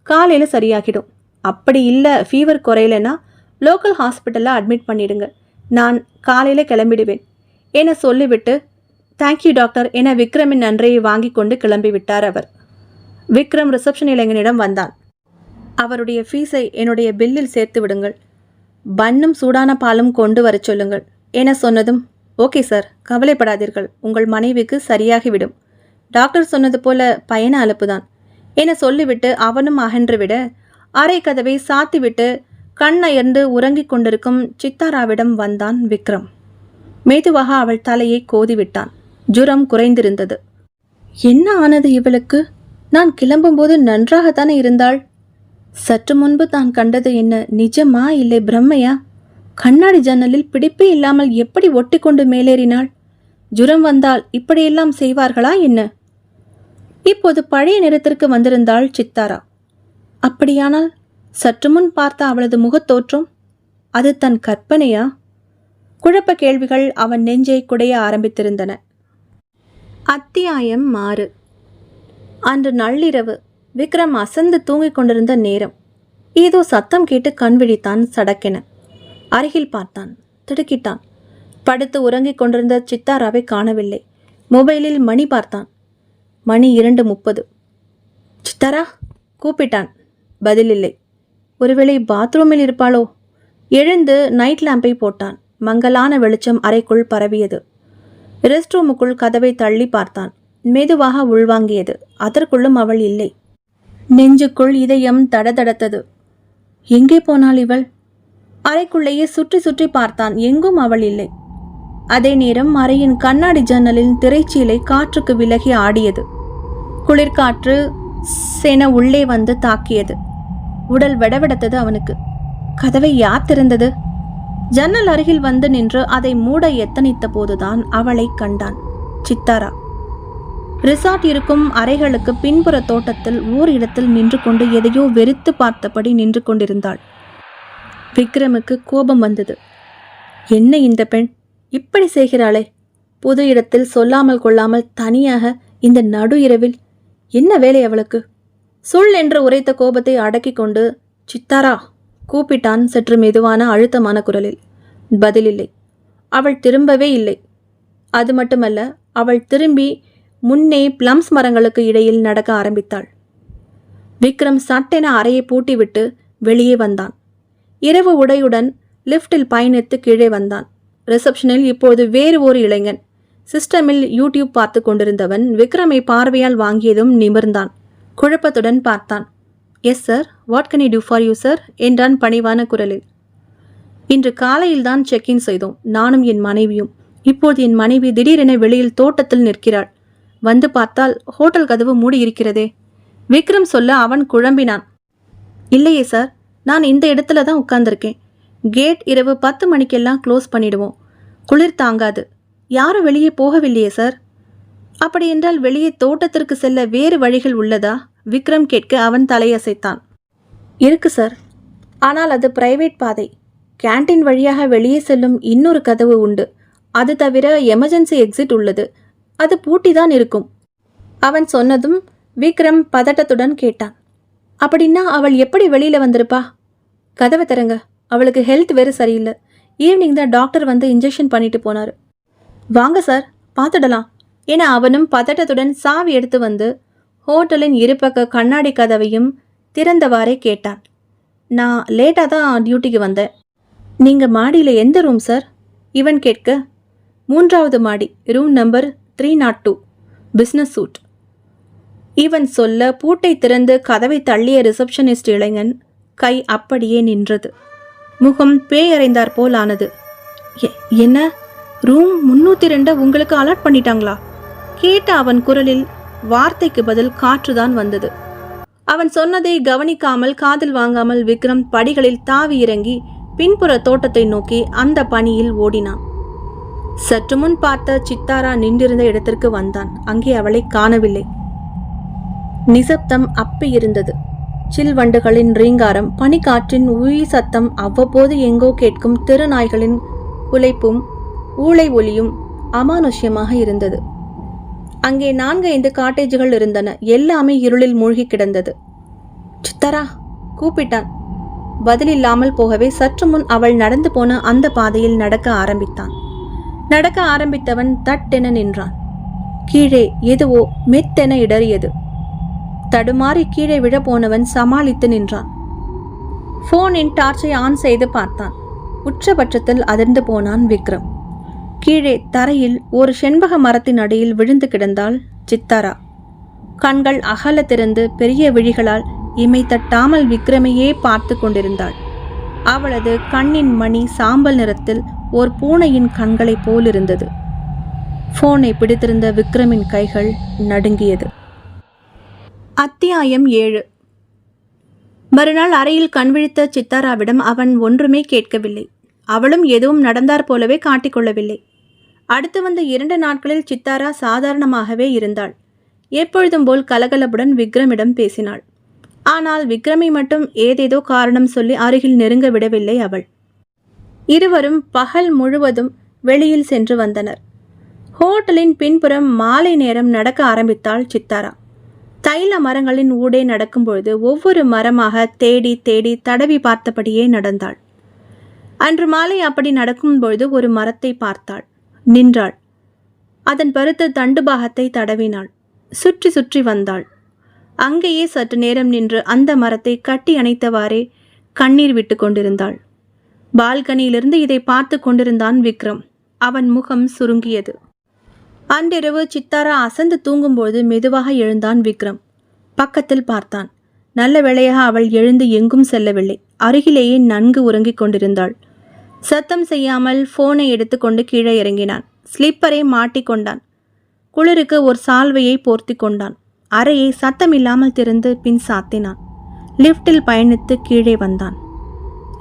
காலையில் சரியாகிடும். அப்படி இல்லை, ஃபீவர் குறையலைன்னா லோக்கல் ஹாஸ்பிட்டலில் அட்மிட் பண்ணிடுங்க. நான் காலையில் கிளம்பிடுவேன் என சொல்லிவிட்டு தேங்க்யூ டாக்டர் என விக்ரமின் நன்றியை வாங்கி கொண்டு கிளம்பிவிட்டார் அவர். விக்ரம் ரிசப்ஷன் இளைஞனிடம் வந்தான். அவருடைய ஃபீஸை என்னுடைய பில்லில் சேர்த்து விடுங்கள். பன்னும் சூடான பாலும் கொண்டு வர சொல்லுங்கள் என சொன்னதும், ஓகே சார், கவலைப்படாதீர்கள், உங்கள் மனைவிக்கு சரியாகிவிடும். டாக்டர் சொன்னது போல பயண அலுப்புதான் என சொல்லிவிட்டு அவனும் அகன்றுவிட அறை கதவை சாத்திவிட்டு கண்ணயர்ந்து உறங்கிக் கொண்டிருக்கும் சித்தாராவிடம் வந்தான் விக்ரம். மெதுவாக அவள் தலையை கோதிவிட்டான். ஜுரம் குறைந்திருந்தது. என்ன ஆனது இவளுக்கு? நான் கிளம்பும்போது நன்றாகத்தானே இருந்தாள். சற்று முன்பு தான் கண்டது என்ன நிஜமா இல்லை பிரம்மையா? கண்ணாடி ஜன்னலில் பிடிப்பே இல்லாமல் எப்படி ஒட்டி கொண்டு மேலேறினாள்? ஜுரம் வந்தால் இப்படியெல்லாம் செய்வார்களா என்ன? இப்போது பழைய நிறத்திற்கு வந்திருந்தாள் சித்தாரா. அப்படியானால் சற்று முன் பார்த்த அவளது முகத்தோற்றம் அது தன் கற்பனையா? குழப்ப கேள்விகள் அவன் நெஞ்சை குடைய ஆரம்பித்திருந்தன. அத்தியாயம் 6. அன்று நள்ளிரவு. விக்ரம் அசந்து தூங்கிக் கொண்டிருந்த நேரம். ஏதோ சத்தம் கேட்டு கண் விழித்தான். சடக்கென அருகில் பார்த்தான். திடுக்கிட்டான். படுத்து உறங்கிக் கொண்டிருந்த சித்தாராவை காணவில்லை. மொபைலில் மணி பார்த்தான். மணி 2:30. சித்தாரா கூப்பிட்டான். பதிலில்லை. ஒருவேளை பாத்ரூமில் இருப்பாளோ? எழுந்து நைட் லேம்பை போட்டான். மங்கலான வெளிச்சம் அறைக்குள் பரவியது. ரெஸ்ட் ரூமுக்குள் கதவை தள்ளி பார்த்தான். மெதுவாக உள்வாங்கியது. அதற்குள்ளும் அவள் இல்லை. நெஞ்சுக்குள் இதயம் தடதடத்தது. எங்கே போனாள் இவள்? அறைக்குள்ளேயே சுற்றி சுற்றி பார்த்தான். எங்கும் அவள் இல்லை. அதே நேரம் அறையின் கண்ணாடி ஜன்னலின் திரைச்சீலை காற்றுக்கு விலகி ஆடியது. குளிர்காற்று சென உள்ளே வந்து தாக்கியது. உடல் வெடவெடத்தது அவனுக்கு. கதவை யார் திறந்தது? ஜன்னல் அருகில் வந்து நின்று அதை மூட எத்தனித்த போதுதான் அவளை கண்டான். சித்தாரா. ரிசார்ட் இருக்கும் அறைகளுக்கு பின்புற தோட்டத்தில் ஓர் இடத்தில் நின்று கொண்டு எதையோ வெறித்து பார்த்தபடி நின்று கொண்டிருந்தாள். விக்ரமுக்கு கோபம் வந்தது. என்ன இந்த பெண் இப்படி செய்கிறாளே? புது இடத்தில் சொல்லாமல் கொள்ளாமல் தனியாக இந்த நடு இரவில் என்ன வேலை அவளுக்கு? சுள் என்று உரைத்த கோபத்தை அடக்கி கொண்டு சித்தாரா கூப்பிட்டான் சற்று மெதுவான அழுத்தமான குரலில். பதிலில்லை. அவள் திரும்பவே இல்லை. அது மட்டுமல்ல, அவள் திரும்பி முன்னே பிளம்ஸ் மரங்களுக்கு இடையில் நடக்க ஆரம்பித்தாள். விக்ரம் சட்டென அறையை பூட்டிவிட்டு வெளியே வந்தான். இரவு உடையுடன் லிஃப்டில் பயணித்து கீழே வந்தான். ரிசப்ஷனில் இப்போது வேறு ஒரு இளைஞன். சிஸ்டமில் யூடியூப் பார்த்து கொண்டிருந்தவன் விக்ரமை பார்வையால் வாங்கியதும் நிமிர்ந்தான். குழப்பத்துடன் பார்த்தான். Yes sir, what can you do for you sir என்றான் பணிவான குரலில். இன்று காலையில்தான் செக்இன் செய்தோம், நானும் என் மனைவியும். இப்போது என் மனைவி திடீரென வெளியில் தோட்டத்தில் நிற்கிறாள். வந்து பார்த்தால் ஹோட்டல் கதவு மூடி இருக்கிறதே. விக்ரம் சொல்ல அவன் குழம்பினான். இல்லையே சார், நான் இந்த இடத்துல தான் உட்கார்ந்துருக்கேன். கேட் இரவு 10 மணிக்கெல்லாம் க்ளோஸ் பண்ணிடுவோம். குளிர் தாங்காது. யாரும் வெளியே போகவில்லையே சார். அப்படியென்றால் வெளியே தோட்டத்திற்கு செல்ல வேறு வழிகள் உள்ளதா? விக்ரம் கேட்க அவன் தலையசைத்தான். இருக்கு சார், ஆனால் அது பிரைவேட் பாதை. கேண்டீன் வழியாக வெளியே செல்லும் இன்னொரு கதவு உண்டு. அது தவிர எமர்ஜென்சி எக்ஸிட் உள்ளது. அது பூட்டிதான் இருக்கும். அவன் சொன்னதும் விக்ரம் பதட்டத்துடன் கேட்டான். அப்படின்னா அவள் எப்படி வெளியில வந்திருப்பா? கதவை தரங்க, அவளுக்கு ஹெல்த் வேறு சரியில்லை. ஈவினிங் தான் டாக்டர் வந்து இன்ஜெக்ஷன் பண்ணிட்டு போனார். வாங்க சார், பார்த்துடலாம் என அவனும் பதட்டத்துடன் சாவி எடுத்து வந்து ஹோட்டலின் இருபக்க கண்ணாடி கதவையும் திறந்தவாறே கேட்டான். நான் லேட்டாக தான் டியூட்டிக்கு வந்தேன். நீங்கள் மாடியில் எந்த ரூம் சார்? இவன் கேட்க, 3வது மாடி, ரூம் நம்பர் 302, பிஸ்னஸ் சூட். இவன் சொல்ல பூட்டை திறந்து கதவை தள்ளிய ரிசப்ஷனிஸ்ட் இளைஞன் கை அப்படியே நின்றது. முகம் பேயறைந்தார் போல் ஆனது. என்ன, ரூம் 302 உங்களுக்கு அலர்ட் பண்ணிட்டாங்களா? கேட்ட அவன் குரலில் வார்த்தைக்கு பதில் காற்றுதான் வந்தது. அவன் சொன்னதை கவனிக்காமல் காதில் வாங்காமல் விக்ரம் படிகளில் தாவி இறங்கி பின்புற தோட்டத்தை நோக்கி அந்த பனியில் ஓடினான். சற்று முன் பார்த்த சித்தாரா நின்றிருந்த இடத்திற்கு வந்தான். அங்கே அவளை காணவில்லை. நிசப்தம் அப்பி இருந்தது. சில்வண்டுகளின் ரீங்காரம், பனிக்காற்றின் உயிர் சத்தம், அவ்வப்போது எங்கோ கேட்கும் தெருநாய்களின் குலைப்பும் ஊளை ஒலியும் அமானுஷ்யமாக இருந்தது. அங்கே 4-5 காட்டேஜுகள் இருந்தன. எல்லாமே இருளில் மூழ்கி கிடந்தது. சித்தாரா கூப்பிட்டான். பதிலில்லாமல் போகவே சற்று முன் அவள் நடந்து போன அந்த பாதையில் நடக்க ஆரம்பித்தான். நடக்க ஆரம்பித்தவன் தட்டென நின்றான். கீழே எதுவோ மெத்தென இடறியது. தடுமாறி கீழே விழப்போனவன் சமாளித்து நின்றான். போனின் டார்ச்சை ஆன் செய்து பார்த்தான். உச்சபட்சத்தில் அதிர்ந்து போனான் விக்ரம். கீழே தரையில் ஒரு செண்பக மரத்தின் அடியில் விழுந்து கிடந்தாள் சித்தாரா. கண்கள் அகல திறந்து பெரிய விழிகளால் இமை தட்டாமல் விக்ரமையே பார்த்து கொண்டிருந்தாள். அவளது கண்ணின் மணி சாம்பல் நிறத்தில் ஓர் பூனையின் கண்களைப் போலிருந்தது. போனை பிடித்திருந்த விக்ரமின் கைகள் நடுங்கியது. அத்தியாயம் 7. மறுநாள் அறையில் கண்விழித்த சித்தாராவிடம் அவன் ஒன்றுமே கேட்கவில்லை. அவளும் எதுவும் நடந்தார் போலவே காட்டிக்கொள்ளவில்லை. அடுத்து வந்த 2 நாட்களில் சித்தாரா சாதாரணமாகவே இருந்தாள். எப்பொழுதும் போல் கலகலப்புடன் விக்ரமிடம் பேசினாள். ஆனால் விக்ரமை மட்டும் ஏதேதோ காரணம் சொல்லி அருகில் நெருங்க விடவில்லை அவள். இருவரும் பகல் முழுவதும் வெளியில் சென்று வந்தனர். ஹோட்டலின் பின்புறம் மாலை நேரம் நடக்க ஆரம்பித்தாள் சித்தாரா. தைல மரங்களின் ஊடே நடக்கும்பொழுது ஒவ்வொரு மரமாக தேடி தேடி தடவி பார்த்தபடியே நடந்தாள். அன்று மாலை அப்படி நடக்கும்பொழுது ஒரு மரத்தை பார்த்தாள். நின்றாள். அதன் பருத்த தண்டு பாகத்தை தடவினாள். சுற்றி சுற்றி வந்தாள். அங்கேயே சற்று நேரம் நின்று அந்த மரத்தை கட்டி அணைத்தவாறே கண்ணீர் விட்டு கொண்டிருந்தாள். பால்கனியிலிருந்து இதை பார்த்து கொண்டிருந்தான் விக்ரம். அவன் முகம் சுருங்கியது. அன்றிரவு சித்தாரா அசந்து தூங்கும்போது மெதுவாக எழுந்தான் விக்ரம். பக்கத்தில் பார்த்தான். நல்ல வேளையாக அவள் எழுந்து எங்கும் செல்லவில்லை. அருகிலேயே நன்கு உறங்கிக் கொண்டிருந்தாள். சத்தம் செய்யாமல் போனை எடுத்துக்கொண்டு கீழே இறங்கினான். ஸ்லிப்பரை மாட்டிக்கொண்டான். குளிருக்கு ஒரு சால்வையை போர்த்தி கொண்டான். அறையை சத்தமில்லாமல் திறந்து பின் சாத்தினான். லிப்டில் பயணித்து கீழே வந்தான்.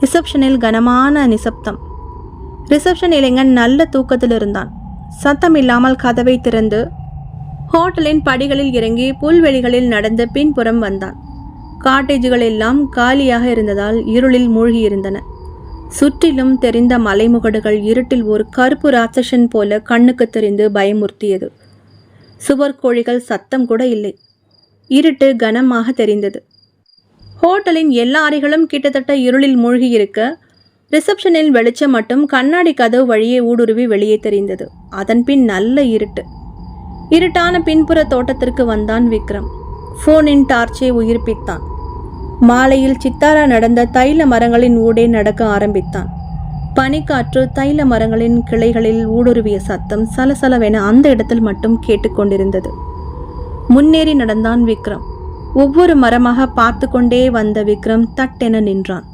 ரிசப்ஷனில் கனமான நிசப்தம். ரிசப்ஷன் இளைஞன் நல்ல தூக்கத்தில் இருந்தான். சத்தமில்லாமல் கதவை திறந்து ஹோட்டலின் படிகளில் இறங்கி புல்வெளிகளில் நடந்து பின்புறம் வந்தான். காட்டேஜுகள் எல்லாம் காலியாக இருந்ததால் இருளில் மூழ்கியிருந்தன. சுற்றிலும் தெரிந்த மலைமுகடுகள் இருட்டில் ஒரு கருப்பு ராட்சசன் போல கண்ணுக்கு தெரிந்து பயமுறுத்தியது. சுவர்கோழிகள் சத்தம் கூட இல்லை. இருட்டு கனமாக தெரிந்தது. ஹோட்டலின் எல்லா அறைகளும் கிட்டத்தட்ட இருளில் மூழ்கியிருக்க ரிசப்ஷனில் வெளிச்சம் மட்டும் கண்ணாடி கதவு வழியே ஊடுருவி வெளியே தெரிந்தது. அதன் பின் நல்ல இருட்டு. இருட்டான பின்புற தோட்டத்திற்கு வந்தான் விக்ரம். போனின் டார்ச்சை உயிர்ப்பித்தான். மாலையில் சித்தாரா நடந்த தைல மரங்களின் ஊடே நடக்க ஆரம்பித்தான். பனிக்காற்று தைல மரங்களின் கிளைகளில் ஊடுருவிய சத்தம் சலசலவென அந்த இடத்தில் மட்டும் கேட்டுக்கொண்டிருந்தது. முன்னேறி நடந்தான் விக்ரம். ஒவ்வொரு மரமாக பார்த்து கொண்டே வந்த விக்ரம் தட்டென நின்றான்.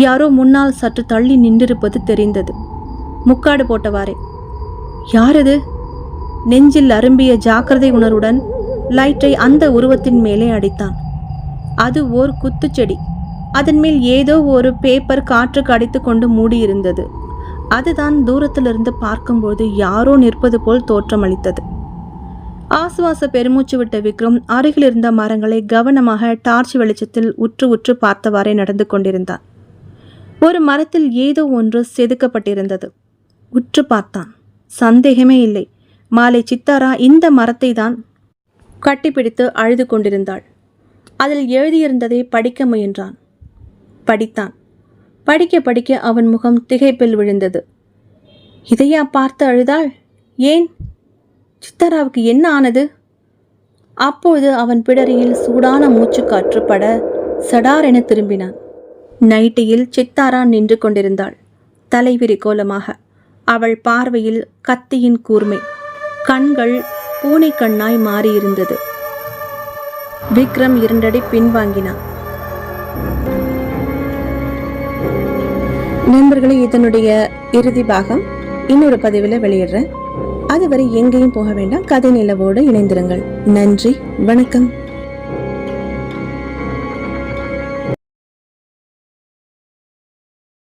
யாரோ முன்னால் சற்று தள்ளி நின்றிருப்பது தெரிந்தது. முக்காடு போட்டவாறே. யாரது? நெஞ்சில் அரும்பிய ஜாக்கிரதை உணர்வுடன் லைட்டை அந்த உருவத்தின் மேலே அடித்தான். அது ஓர் குத்துச்செடி. அதன் மேல் ஏதோ ஒரு பேப்பர் காற்றுக்கு அடித்து கொண்டு மூடியிருந்தது. அதுதான் தூரத்திலிருந்து பார்க்கும்போது யாரோ நிற்பது போல் தோற்றமளித்தது. ஆசுவாச பெருமூச்சு விட்ட விக்ரம் அருகில் இருந்த மரங்களை கவனமாக டார்ச் வெளிச்சத்தில் உற்று உற்று பார்த்தவாறே நடந்து கொண்டிருந்தான். ஒரு மரத்தில் ஏதோ ஒன்று செதுக்கப்பட்டிருந்தது. உற்று பார்த்தான். சந்தேகமே இல்லை. மாலை சித்தாரா இந்த மரத்தை தான் கட்டிப்பிடித்து அழுது கொண்டிருந்தாள். அதில் எழுதியிருந்ததை படிக்க முயன்றான். படித்தான். படிக்க படிக்க அவன் முகம் திகைப்பில் விழுந்தது. இதையா பார்த்து அழுதாள்? ஏன்? சித்தாராவுக்கு என்ன ஆனது? அப்போது அவன் பிடரியில் சூடான மூச்சுக்காற்று பட சடாரென திரும்பினான். நைட்டியில் சித்தாரா நின்று கொண்டிருந்தாள். தலைவிரி கோலமாக. அவள் பார்வையில் கத்தியின் கூர்மை. கண்கள் பூனை கண்ணாய் மாறியிருந்தது. விக்ரம் 2 அடி பின்வாங்கினான். நண்பர்களே, இதனுடைய இறுதி பாகம் இன்னொரு பதிவில் வெளியிடுறேன். அதுவரை எங்கேயும் போக வேண்டாம். கதை நிலவோடு இணைந்திருங்கள். நன்றி, வணக்கம்.